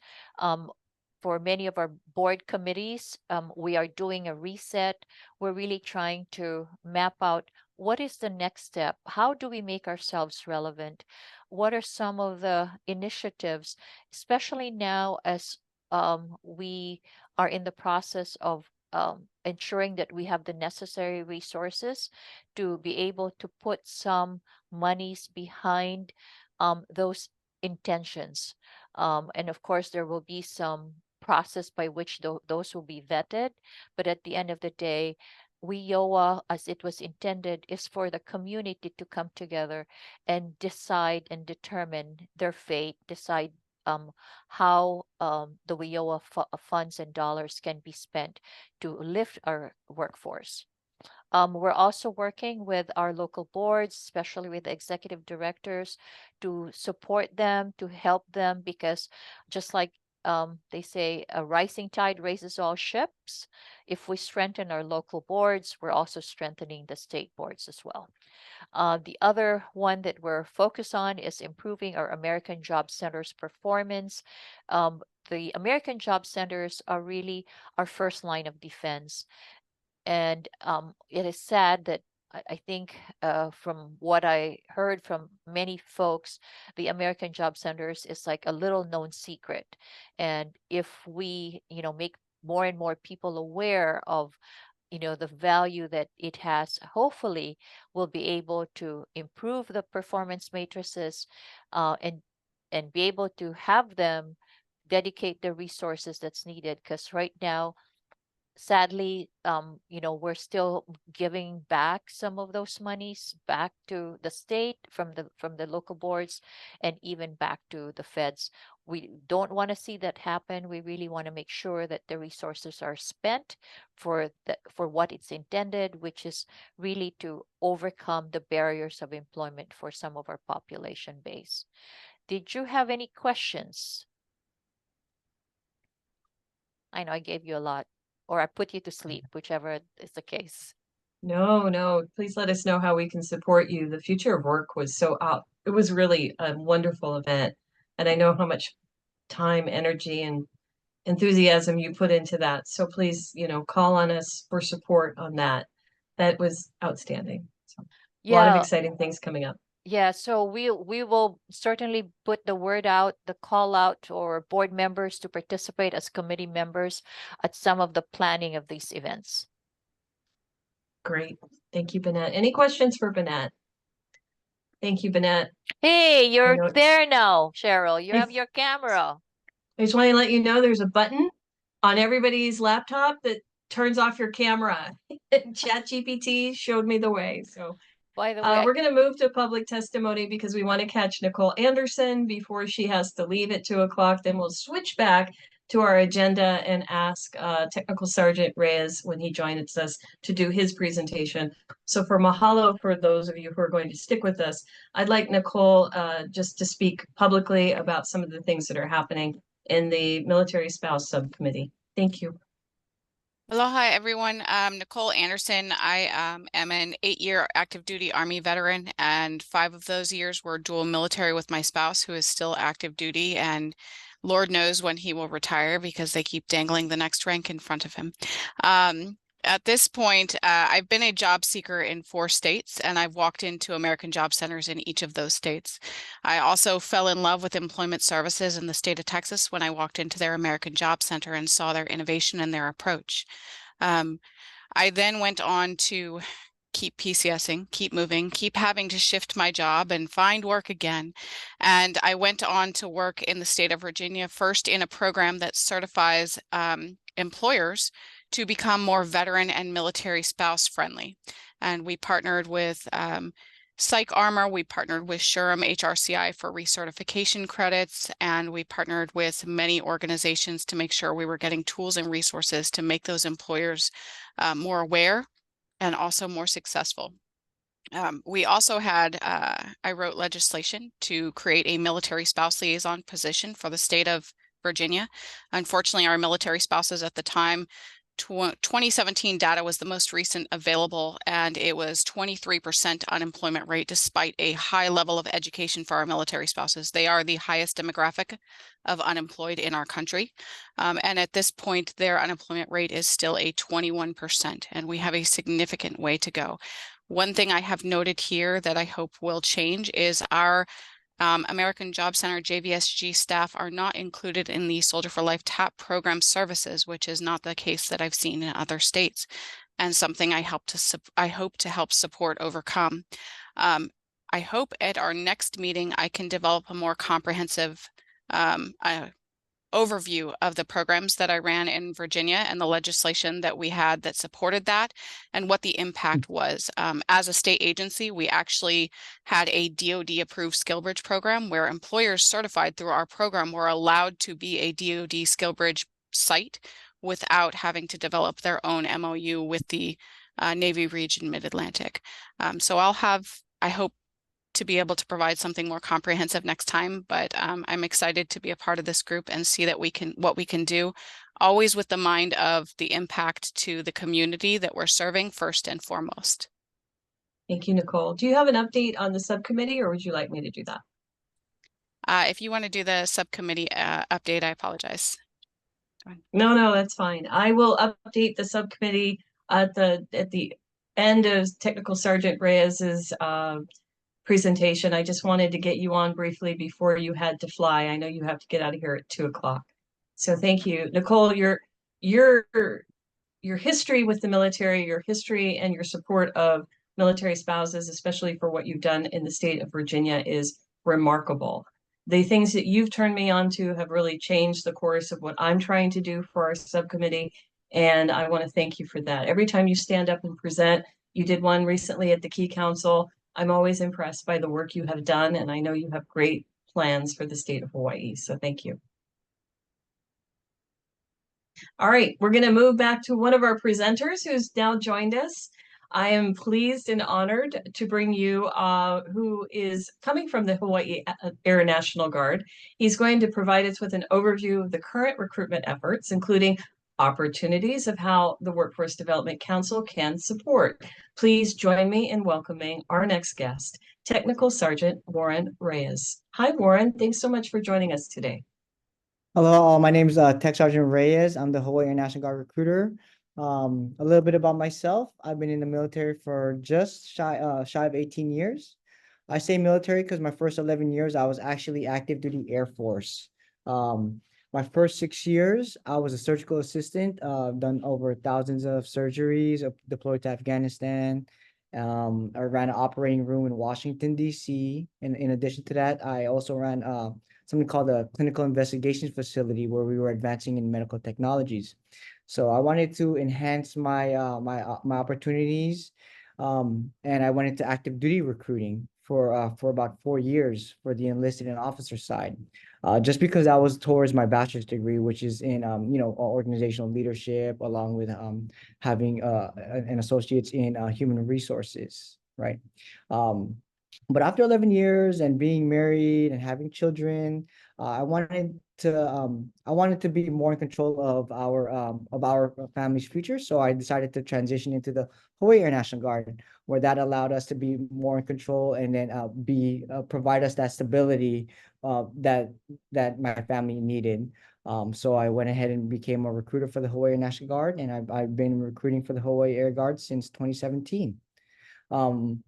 For many of our board committees, we are doing a reset. We're really trying to map out what is the next step? How do we make ourselves relevant? What are some of the initiatives, especially now as we are in the process of ensuring that we have the necessary resources to be able to put some monies behind those intentions. And of course, there will be some process by which those will be vetted. But at the end of the day, WIOA, as it was intended, is for the community to come together and decide and determine their fate, decide how the WIOA funds and dollars can be spent to lift our workforce. We're also working with our local boards, especially with the executive directors, to support them, to help them, because just like they say, a rising tide raises all ships. If we strengthen our local boards, we're also strengthening the state boards as well. The other one that we're focused on is improving our American Job Centers performance. The American Job Centers are really our first line of defense. And it is sad that I think from what I heard from many folks, the American Job Centers is like a little known secret. And if we, make more and more people aware of, the value that it has, hopefully we'll be able to improve the performance matrices and be able to have them dedicate the resources that's needed. Because right now, sadly, we're still giving back some of those monies back to the state from the local boards and even back to the feds. We don't want to see that happen. We really want to make sure that the resources are spent for what it's intended, which is really to overcome the barriers of employment for some of our population base. Did you have any questions? I know I gave you a lot, or I put you to sleep, whichever is the case. No, please let us know how we can support you. The Future of Work was it was really a wonderful event. And I know how much time, energy, and enthusiasm you put into that. So please, call on us for support on that. That was outstanding. So a lot of exciting things coming up. Yeah, so we will certainly put the word out, the call out, or board members to participate as committee members at some of the planning of these events. Great. Thank you, Banette. Any questions for Banette? Thank you, Banette. Hey, you're there now, Cheryl. You I- have your camera. I just want to let you know there's a button on everybody's laptop that turns off your camera. ChatGPT showed me the way. So By the way, we're going to move to public testimony because we want to catch Nicole Anderson before she has to leave at 2:00. Then we'll switch back to our agenda and ask Technical Sergeant Reyes when he joins us to do his presentation. So for mahalo for those of you who are going to stick with us, I'd like Nicole just to speak publicly about some of the things that are happening in the Military Spouse Subcommittee. Thank you. Aloha, everyone. Nicole Anderson. I am an 8-year active duty Army veteran, and 5 of those years were dual military with my spouse, who is still active duty, and Lord knows when he will retire because they keep dangling the next rank in front of him. At this point, I've been a job seeker in 4 states, and I've walked into American Job Centers in each of those states. I also fell in love with employment services in the state of Texas when I walked into their American Job Center and saw their innovation and their approach. I then went on to keep PCSing, keep moving, keep having to shift my job and find work again. And I went on to work in the state of Virginia, first in a program that certifies employers to become more veteran and military spouse friendly. And we partnered with Psych Armor, we partnered with SHRM HRCI for recertification credits, and we partnered with many organizations to make sure we were getting tools and resources to make those employers more aware and also more successful. We also had, I wrote legislation to create a military spouse liaison position for the state of Virginia. Unfortunately, our military spouses at the time, 2017 data was the most recent available, and it was 23% unemployment rate despite a high level of education for our military spouses. They are the highest demographic of unemployed in our country. And at this point, their unemployment rate is still a 21%, and we have a significant way to go. One thing I have noted here that I hope will change is our American Job Center JVSG staff are not included in the Soldier for Life TAP program services, which is not the case that I've seen in other states, and something I hope to help support overcome. I hope at our next meeting I can develop a more comprehensive overview of the programs that I ran in Virginia and the legislation that we had that supported that and what the impact was. As a state agency, we actually had a DoD approved SkillBridge program where employers certified through our program were allowed to be a DoD SkillBridge site without having to develop their own MOU with the Navy region Mid-Atlantic. So I hope to be able to provide something more comprehensive next time, but I'm excited to be a part of this group and see that what we can do, always with the mind of the impact to the community that we're serving first and foremost. Thank you, Nicole. Do you have an update on the subcommittee, or would you like me to do that? If you want to do the subcommittee update, I apologize. No, that's fine. I will update the subcommittee at the end of Technical Sergeant Reyes's presentation. I just wanted to get you on briefly before you had to fly. I know you have to get out of here at 2 o'clock. So thank you. Nicole, your history with the military, your history and your support of military spouses, especially for what you've done in the state of Virginia, is remarkable. The things that you've turned me on to have really changed the course of what I'm trying to do for our subcommittee, and I want to thank you for that. Every time you stand up and present, you did one recently at the Key Council, I'm always impressed by the work you have done, and I know you have great plans for the state of Hawaii, so thank you. All right, we're going to move back to one of our presenters who's now joined us. I am pleased and honored to bring you who is coming from the Hawaii Air National Guard. He's going to provide us with an overview of the current recruitment efforts, including opportunities of how the Workforce Development Council can support. Please join me in welcoming our next guest, Technical Sergeant Warren Reyes. Hi, Warren. Thanks so much for joining us today. Hello, all. My name is Tech Sergeant Reyes. I'm the Hawaii Air National Guard recruiter. A little bit about myself. I've been in the military for just shy of 18 years. I say military because my first 11 years, I was actually active duty Air Force. My first 6 years, I was a surgical assistant, done over thousands of surgeries, deployed to Afghanistan. I ran an operating room in Washington, D.C. And in addition to that, I also ran something called a clinical investigation facility where we were advancing in medical technologies. So I wanted to enhance my opportunities, and I went into active duty recruiting for about 4 years for the enlisted and officer side. Just because I was towards my bachelor's degree, which is in organizational leadership, along with having an associate's in human resources, right? But after 11 years and being married and having children, I wanted to be more in control of our family's future. So I decided to transition into the Hawaii Air National Guard, where that allowed us to be more in control and then provide us that stability that my family needed. So I went ahead and became a recruiter for the Hawaii Air National Guard, and I've been recruiting for the Hawaii Air Guard since 2017. I'm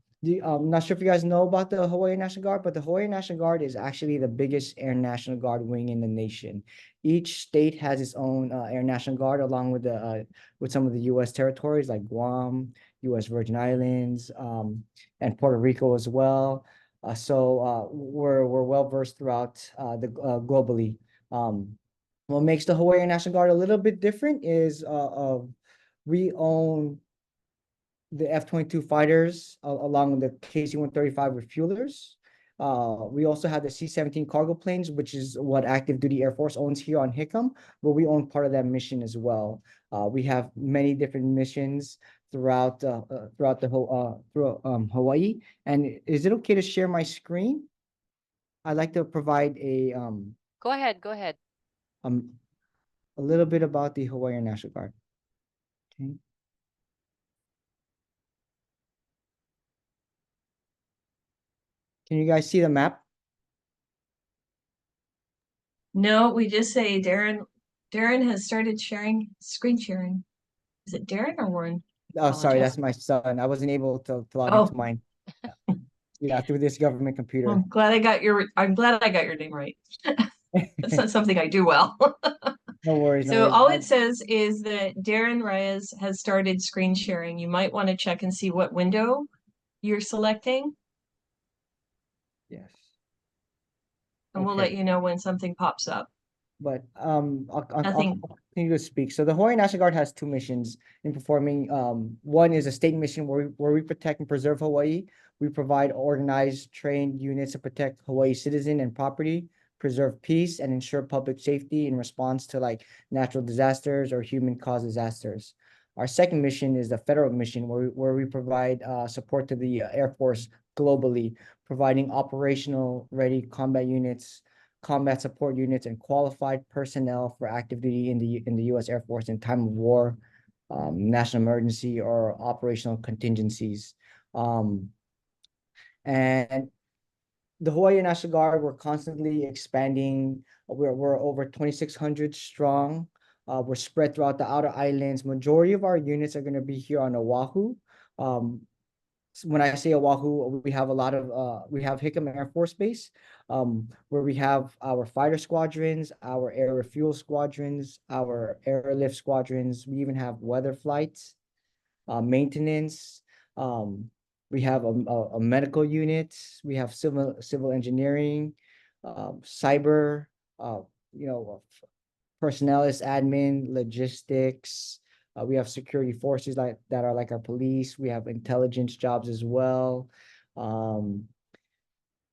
not sure if you guys know about the Hawaii Air National Guard, but the Hawaii Air National Guard is actually the biggest Air National Guard wing in the nation. Each state has its own Air National Guard, along with the with some of the U.S. territories like Guam, U.S. Virgin Islands, and Puerto Rico as well. So we're well versed throughout the globally. What makes the Hawaii Air National Guard a little bit different is we own the F-22 fighters along with the KC-135 refuelers. We also have the C-17 cargo planes, which is what active duty Air Force owns here on Hickam, but we own part of that mission as well. We have many different missions throughout Hawaii. And is it okay to share my screen? I'd like to provide a Go ahead, go ahead. a little bit about the Hawaii Air National Guard. Okay. Can you guys see the map? No, we just say Darren has started screen sharing. Is it Darren or Warren? Oh, sorry, Apologize. that's my son. I wasn't able to log Oh. into mine. Yeah, through this government computer. I'm glad I got your name right. That's not something I do well. No worries, no So worries. all it says is that Darren Reyes has started screen sharing. You might want to check and see what window you're selecting, Yes, and we'll Okay. let you know when something pops up. but I'll Nothing. continue to speak. So the Hawaii National Guard has two missions in performing. One is a state mission where we protect and preserve Hawaii. We provide organized, trained units to protect Hawaii citizen and property, preserve peace, and ensure public safety in response to like natural disasters or human-caused disasters. Our second mission is the federal mission where we provide support to the Air Force globally, providing operational ready combat units, combat support units, and qualified personnel for active duty in the U.S. Air Force in time of war, national emergency, or operational contingencies. And the Hawaii National Guard, we're constantly expanding. We're over 2,600 strong. We're spread throughout the outer islands. Majority of our units are going to be here on Oahu. When I say Oahu, we have a lot of we have Hickam Air Force Base, where we have our fighter squadrons, our air refuel squadrons, our airlift squadrons. We even have weather flights, maintenance. We have a medical unit. We have civil engineering, cyber. Personnel is admin, logistics. We have security forces that are like our police. We have intelligence jobs as well.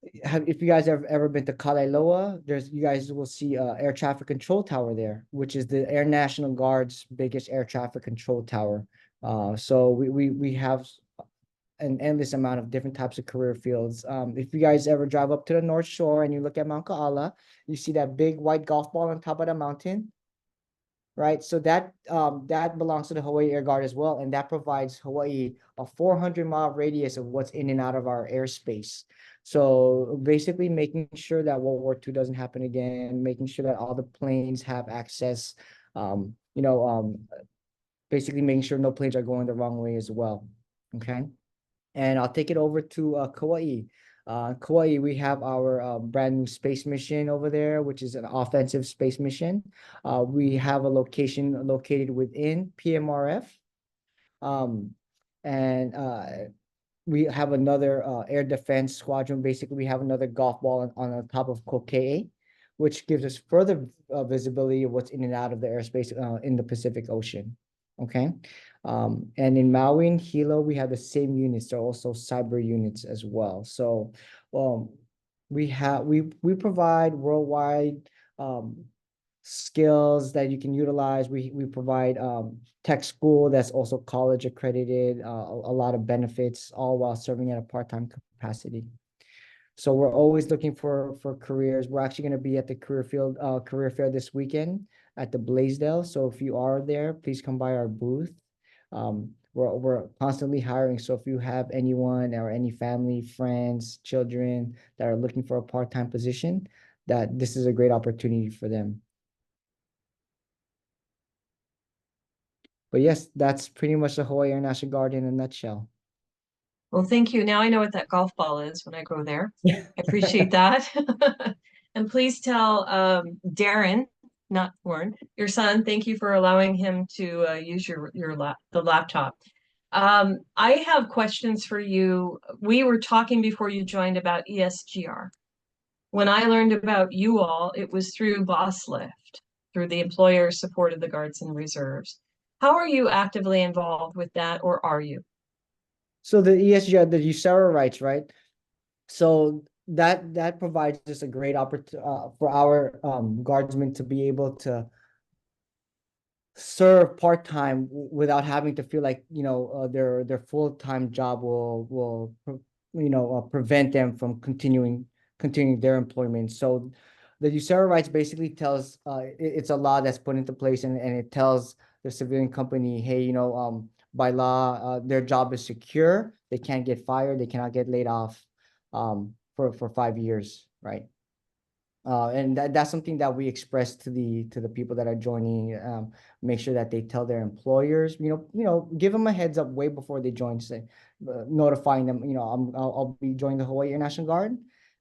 If you guys have ever been to Kalaeloa, you guys will see air traffic control tower there, which is the Air National Guard's biggest air traffic control tower. So we have an endless amount of different types of career fields. If you guys ever drive up to the North Shore and you look at Mount Ka'ala, you see that big white golf ball on top of the mountain, right? So that belongs to the Hawaii Air Guard as well, and that provides Hawaii a 400-mile radius of what's in and out of our airspace. So basically making sure that World War II doesn't happen again, making sure that all the planes have access, basically making sure no planes are going the wrong way as well, okay? And I'll take it over to Kauai. Kauai, we have our brand new space mission over there, which is an offensive space mission. We have a location located within PMRF. And we have another air defense squadron. Basically, we have another golf ball on the top of Kokee, which gives us further visibility of what's in and out of the airspace in the Pacific Ocean. Okay. And in Maui and Hilo, we have the same units. They're also cyber units as well. So we provide worldwide skills that you can utilize. We provide tech school that's also college accredited, a lot of benefits, all while serving at a part-time capacity. So we're always looking for careers. We're actually going to be at the career fair this weekend at the Blaisdell. So if you are there, please come by our booth. We're constantly hiring. So if you have anyone or any family, friends, children that are looking for a part-time position, that this is a great opportunity for them. But yes, that's pretty much the Hawaii Air National Guard in a nutshell. Well, thank you. Now I know what that golf ball is when I go there. Yeah. I appreciate that. And please tell Darren, not Warren, your son, thank you for allowing him to use the laptop. I have questions for you. We were talking before you joined about ESGR. When I learned about you all, it was through Boss Lift, through the employer support of the Guards and Reserves. How are you actively involved with that, or are you? So the ESGR, the USERRA rights, right? So that provides us a great opportunity for our guardsmen to be able to serve part-time without having to feel like, you know, their full-time job will prevent them from continuing their employment. So the USERRA rights basically tells it's a law that's put into place, and it tells the civilian company, hey, you know, by law, their job is secure. They can't get fired. They cannot get laid off for 5 years, right? And that's something that we express to the people that are joining. Make sure that they tell their employers, give them a heads up way before they join, say, notifying them, I'll be joining the Hawaii Air National Guard.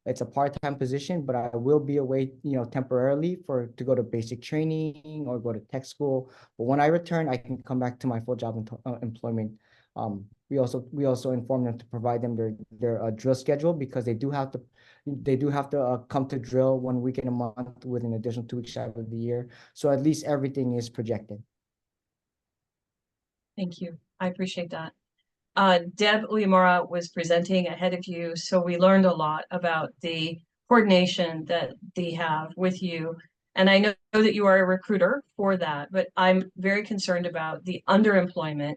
It's a part-time position, but I will be away, temporarily to go to basic training or go to tech school. But when I return, I can come back to my full job employment. We also inform them to provide them their drill schedule, because they do have to come to drill 1 week in a month with an additional 2 weeks out of the year. So at least everything is projected. Thank you. I appreciate that. Deb Uyemura was presenting ahead of you, so we learned a lot about the coordination that they have with you. And I know that you are a recruiter for that, but I'm very concerned about the underemployment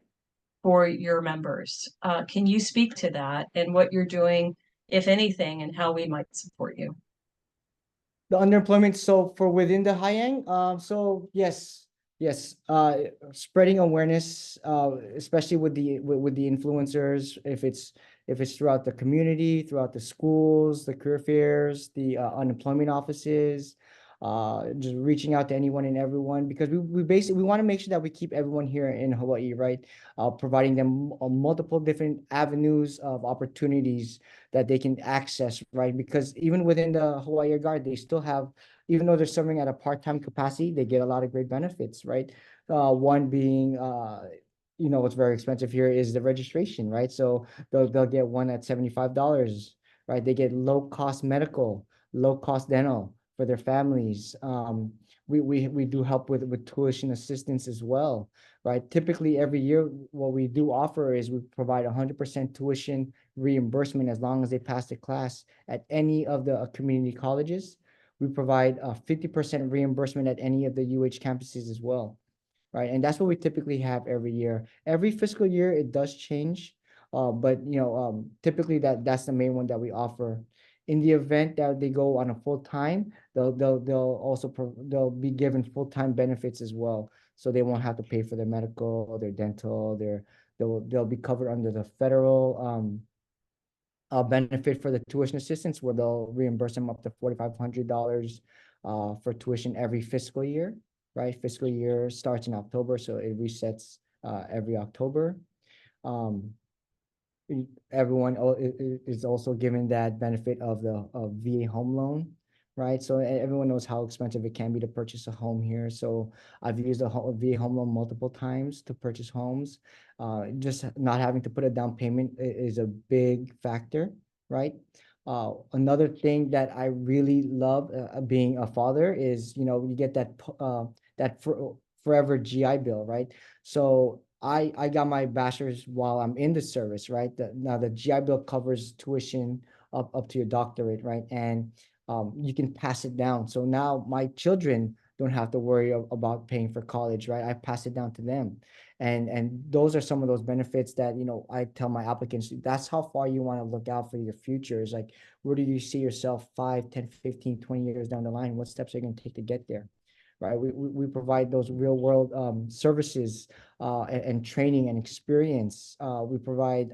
for your members. Can you speak to that and what you're doing, if anything, and how we might support you? The underemployment, so for within the Haiyang, so yes, spreading awareness, especially with the influencers, if it's throughout the community, throughout the schools, the career fairs, the unemployment offices, just reaching out to anyone and everyone, because we want to make sure that we keep everyone here in Hawaii, right? Providing them multiple different avenues of opportunities that they can access, right? Because even within the Hawaii Air Guard, they still have, even though they're serving at a part-time capacity, they get a lot of great benefits, right? One being, what's very expensive here is the registration, right? So they'll get one at $75, right? They get low-cost medical, low-cost dental for their families. We do help with tuition assistance as well, right? Typically every year, what we do offer is we provide 100% tuition reimbursement as long as they pass the class at any of the community colleges. We provide 50% reimbursement at any of the UH campuses as well, right? And that's what we typically have every year. Every fiscal year, it does change, but typically that's the main one that we offer. In the event that they go on a full-time, they'll be given full-time benefits as well. So they won't have to pay for their medical, their dental, they'll be covered under the federal benefit for the tuition assistance, where they'll reimburse them up to $4,500 for tuition every fiscal year, right? Fiscal year starts in October, so it resets every October. Everyone is also given that benefit of the VA home loan, right? So everyone knows how expensive it can be to purchase a home here. So I've used a VA home loan multiple times to purchase homes. Just not having to put a down payment is a big factor, right? Another thing that I really love being a father is, you get that forever GI Bill, right? So I got my bachelor's while I'm in the service, right? Now the GI Bill covers tuition up to your doctorate, right? And you can pass it down. So now my children don't have to worry about paying for college, right? I pass it down to them. And those are some of those benefits that, I tell my applicants, that's how far you want to look out for your future. Is like, where do you see yourself 5, 10, 15, 20 years down the line? What steps are you going to take to get there? Right? We provide those real world services and training and experience. We provide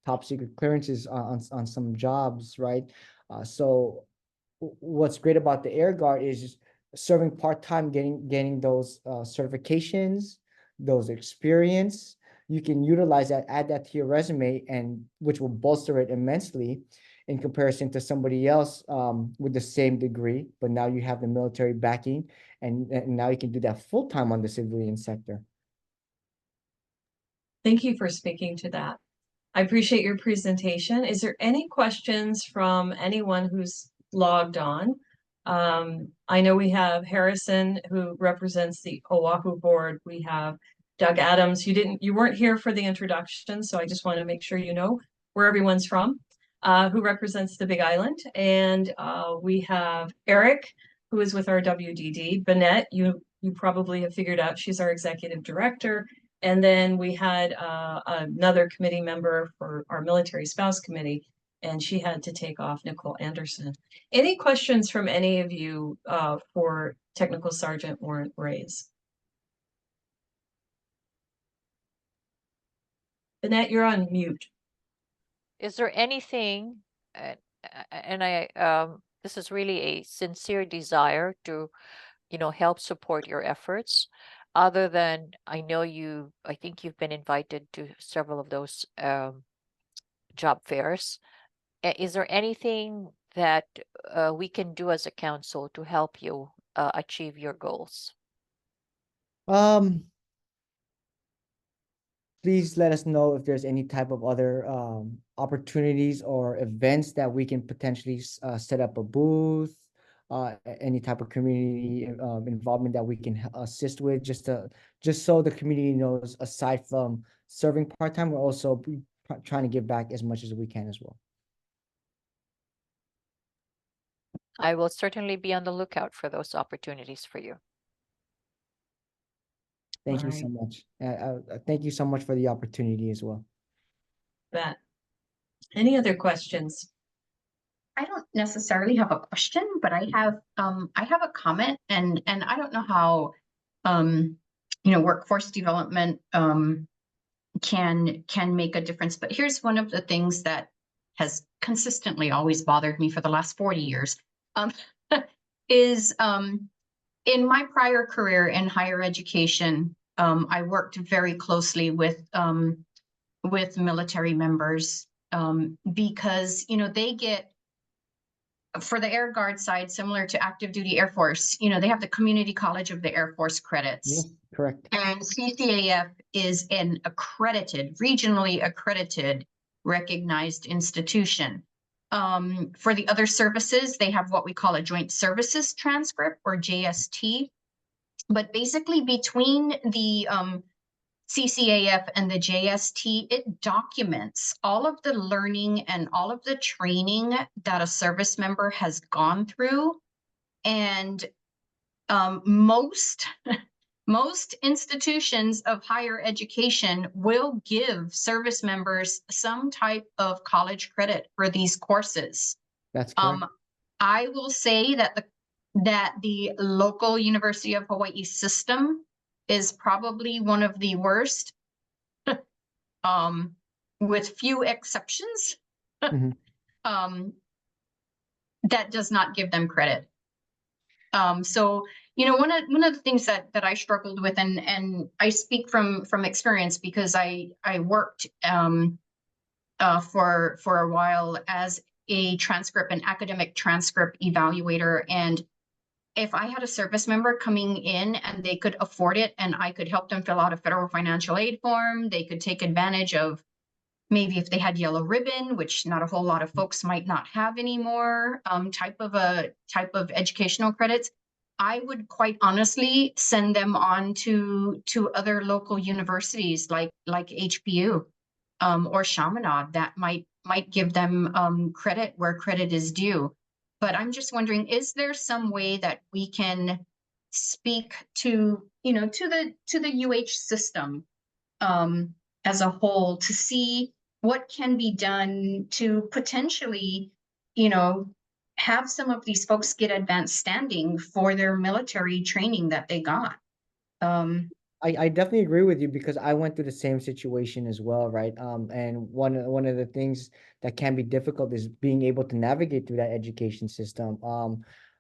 top secret clearances on some jobs, right? So what's great about the Air Guard is serving part-time, getting those certifications, those experience, you can utilize that, add that to your resume, and which will bolster it immensely in comparison to somebody else with the same degree, but now you have the military backing, and now you can do that full time on the civilian sector. Thank you for speaking to that. I appreciate your presentation. Is there any questions from anyone who's logged on? I know we have Harrison, who represents the Oahu board. We have Doug Adams. You weren't here for the introduction, so I just want to make sure you know where everyone's from, who represents the Big Island. And we have Eric, who is with our WDD. Bennett, you probably have figured out she's our executive director. And then we had another committee member for our military spouse committee, and she had to take off, Nicole Anderson. Any questions from any of you for Technical Sergeant Warrant Reyes? Annette, you're on mute. Is there anything, this is really a sincere desire to, help support your efforts, other than I think you've been invited to several of those job fairs. Is there anything that we can do as a council to help you achieve your goals? Please let us know if there's any type of other opportunities or events that we can potentially set up a booth, any type of community involvement that we can assist with, just so the community knows, aside from serving part-time, we're also trying to give back as much as we can as well. I will certainly be on the lookout for those opportunities for you. Thank you so much. Thank you so much for the opportunity as well. Bet. Any other questions? I don't necessarily have a question, but I have a comment, and I don't know how workforce development can make a difference. But here's one of the things that has consistently always bothered me for the last 40 years. Is in my prior career in higher education, I worked very closely with military members because they get, for the Air Guard side, similar to active duty Air Force, they have the Community College of the Air Force credits. Yes, correct. And CCAF is an regionally accredited, recognized institution. For the other services, they have what we call a Joint Services Transcript, or JST. But basically, between the CCAF and the JST, it documents all of the learning and all of the training that a service member has gone through. And most institutions of higher education will give service members some type of college credit for these courses. That's correct. I will say that the local University of Hawaii system is probably one of the worst, with few exceptions, that does not give them credit. So one of the things that I struggled with, and I speak from experience because I worked for a while as an academic transcript evaluator. And if I had a service member coming in and they could afford it, and I could help them fill out a federal financial aid form, they could take advantage of, maybe if they had yellow ribbon, which not a whole lot of folks might not have anymore, type of educational credits, I would quite honestly send them on to other local universities like HPU or Chaminade that might give them credit where credit is due. But I'm just wondering, is there some way that we can speak to the UH system as a whole to see what can be done to potentially, have some of these folks get advanced standing for their military training that they got? I definitely agree with you, because I went through the same situation as well, right? And one of the things that can be difficult is being able to navigate through that education system.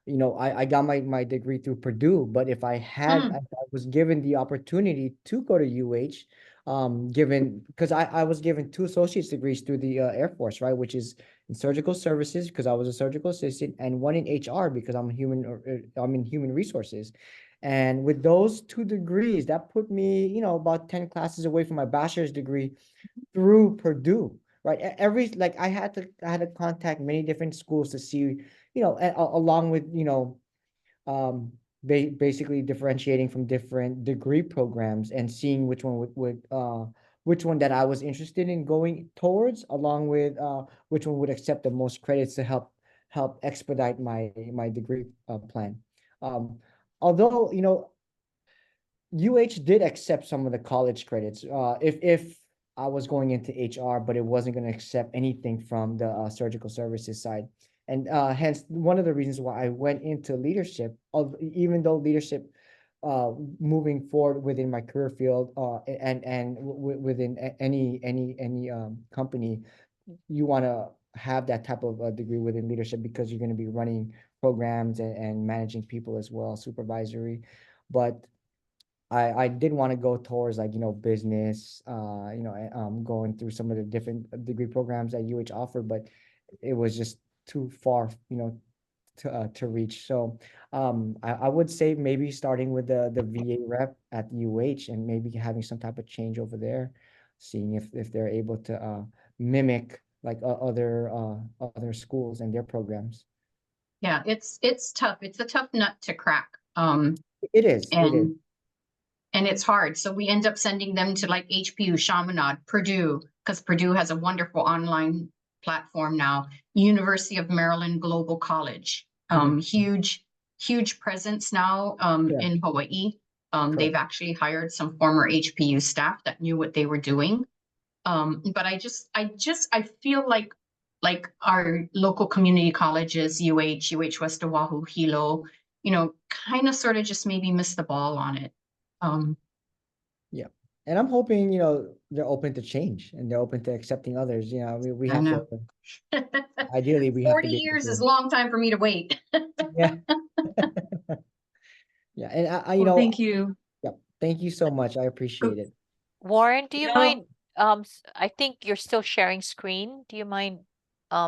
you know, I got my degree through Purdue, but if I had, Mm. if I was given the opportunity to go to UH, given, because I was given 2 associate's degrees through the Air Force, right, which is in surgical services because I was a surgical assistant, and one in HR because I'm I'm in human resources. And with those 2 degrees, that put me, you know, about 10 classes away from my bachelor's degree through Purdue, right? Every, like, I had to contact many different schools to see, you know, along with, you know, basically differentiating from different degree programs and seeing which one which one that I was interested in going towards, along with which one would accept the most credits to help expedite my degree plan. Although, you know, UH did accept some of the college credits, if I was going into HR, but it wasn't going to accept anything from the surgical services side. And hence one of the reasons why I went into leadership, of even though leadership, moving forward within my career field, and within any company, you want to have that type of degree within leadership because you're going to be running programs and managing people as well, supervisory. But I did want to go towards, like, you know, business, you know, going through some of the different degree programs that UH offered, but it was just too far, you know, to reach. So I would say maybe starting with the VA rep at UH and maybe having some type of change over there, seeing if they're able to mimic like other schools and their programs. Yeah, it's tough. It's a tough nut to crack. It is. And it's hard. So we end up sending them to like HPU, Chaminade, Purdue, because Purdue has a wonderful online platform now. University of Maryland Global College, huge presence now Yeah. in Hawaii. They've actually hired some former HPU staff that knew what they were doing. But I feel like our local community colleges, UH West Oahu, Hilo, you know, kind of sort of just maybe missed the ball on it. Yeah. And I'm hoping, you know, they're open to change and they're open to accepting others. You know, we I have know. to, ideally, we have 40 to be able years is a to, long time for me to wait. yeah. Yeah. And you Well, know, thank you. yeah, thank you so much. I appreciate it. Warren, do you No. mind? I think you're still sharing screen. Do you mind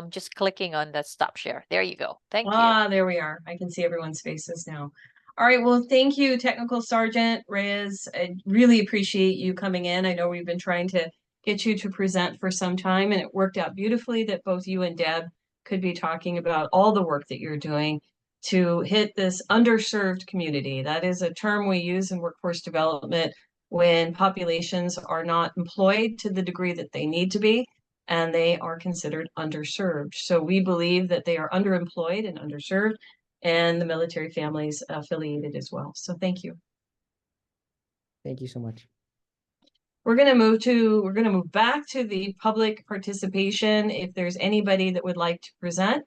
just clicking on the stop share? There you go. Thank you. Ah, there we are. I can see everyone's faces now. All right, well, thank you, Technical Sergeant Reyes. I really appreciate you coming in. I know we've been trying to get you to present for some time, and it worked out beautifully that both you and Deb could be talking about all the work that you're doing to hit this underserved community. That is a term we use in workforce development when populations are not employed to the degree that they need to be, and they are considered underserved. So we believe that they are underemployed and underserved, and the military families affiliated as well. So thank you. Thank you so much. We're going to move back to the public participation. If there's anybody that would like to present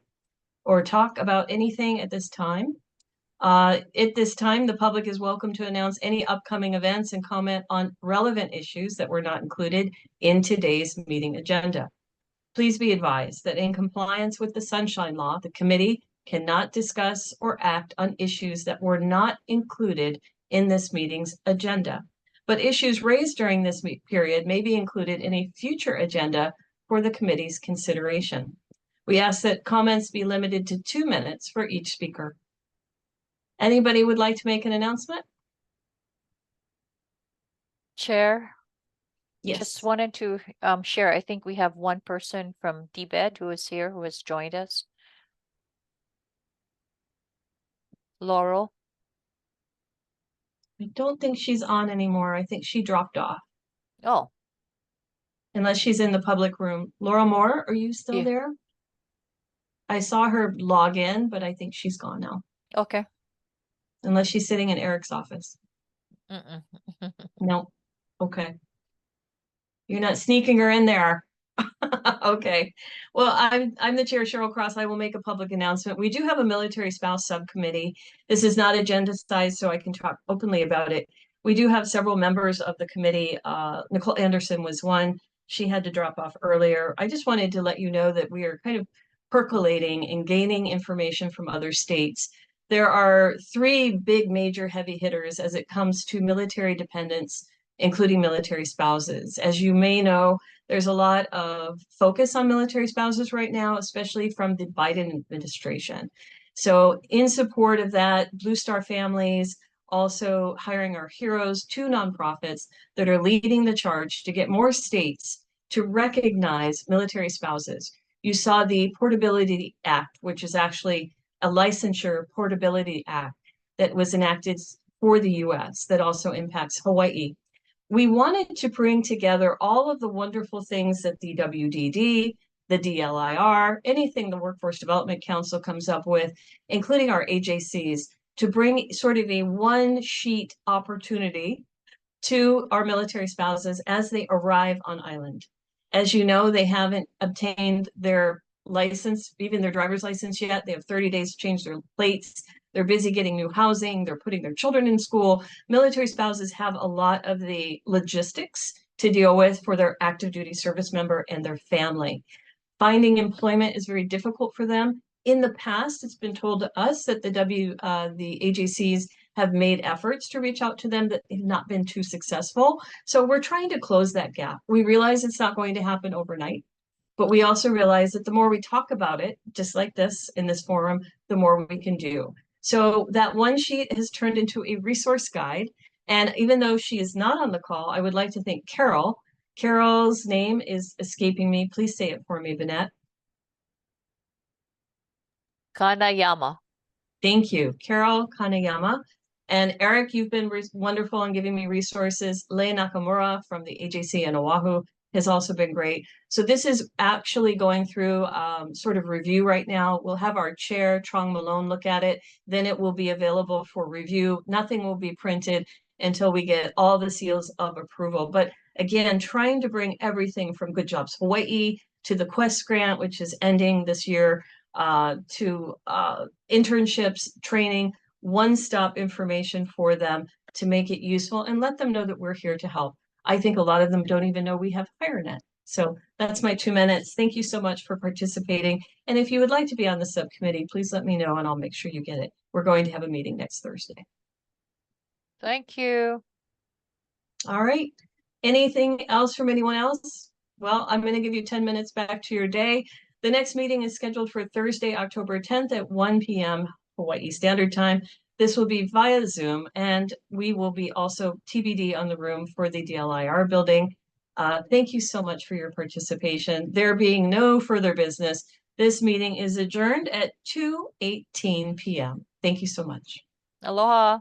or talk about anything at this time. At this time, the public is welcome to announce any upcoming events and comment on relevant issues that were not included in today's meeting agenda. Please be advised that in compliance with the Sunshine Law, the committee cannot discuss or act on issues that were not included in this meeting's agenda. But issues raised during this period may be included in a future agenda for the committee's consideration. We ask that comments be limited to 2 minutes for each speaker. Anybody would like to make an announcement? Chair, Yes. just wanted to share. I think we have one person from DBED who is here, who has joined us. Laurel. I don't think she's on anymore. I think she dropped off. Oh, Unless she's in the public room. Laura Moore, are you still Yeah. there? I saw her log in, but I think she's gone now. okay. Unless she's sitting in Eric's office. Mm-mm. No. Okay. You're not sneaking her in there. Okay. Well, I'm the chair, Cheryl Cross. I will make a public announcement. We do have a military spouse subcommittee. This is not agendized, so I can talk openly about it. We do have several members of the committee. Nicole Anderson was one. She had to drop off earlier. I just wanted to let you know that we are kind of percolating and gaining information from other states there are three big major heavy hitters as it comes to military dependents, including military spouses. As you may know, there's a lot of focus on military spouses right now, especially from the Biden administration. So in support of that, Blue Star Families also hiring our heroes, two nonprofits that are leading the charge to get more states to recognize military spouses. You saw the Portability Act, which is actually a licensure portability act that was enacted for the US that also impacts Hawaii. We wanted to bring together all of the wonderful things that the WDD, the DLIR, anything the Workforce Development Council comes up with, including our AJCs, to bring sort of a one-sheet opportunity to our military spouses as they arrive on island. As you know, they haven't obtained their license, even their driver's license yet. They have 30 days to change their plates. They're busy getting new housing. They're putting their children in school. Military spouses have a lot of the logistics to deal with for their active duty service member and their family. Finding employment is very difficult for them. In the past, it's been told to us that the AJCs have made efforts to reach out to them that have not been too successful. So we're trying to close that gap. We realize it's not going to happen overnight, but we also realize that the more we talk about it, just like this in this forum, the more we can do. So that one sheet has turned into a resource guide. And even though she is not on the call, I would like to thank Carol. Carol's name is escaping me. Please say it for me, Vanette. Kanayama. Thank you, Carol Kanayama. And Eric, you've been wonderful in giving me resources. Leigh Nakamura from the AJC in Oahu has also been great. So this is actually going through sort of review right now. We'll have our chair, Trong Malone, look at it. Then it will be available for review. Nothing will be printed until we get all the seals of approval. But again, trying to bring everything from Good Jobs Hawaii to the Quest grant, which is ending this year, to internships, training, one-stop information for them to make it useful and let them know that we're here to help. I think a lot of them don't even know we have HireNet. So that's my 2 minutes. Thank you so much for participating. And if you would like to be on the subcommittee, please let me know and I'll make sure you get it. We're going to have a meeting next Thursday. Thank you. All right. Anything else from anyone else? Well, I'm going to give you 10 minutes back to your day. The next meeting is scheduled for Thursday, October 10th at 1 p.m. Hawaii Standard Time. This will be via Zoom, and we will be also TBD on the room for the DLIR building. Thank you so much for your participation. There being no further business, this meeting is adjourned at 2:18 p.m. Thank you so much. Aloha.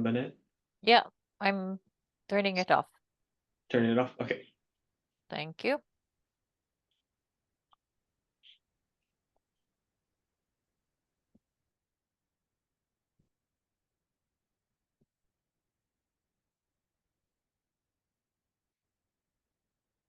Bennett, Yeah, I'm turning it off. turn it off. Okay. Thank you.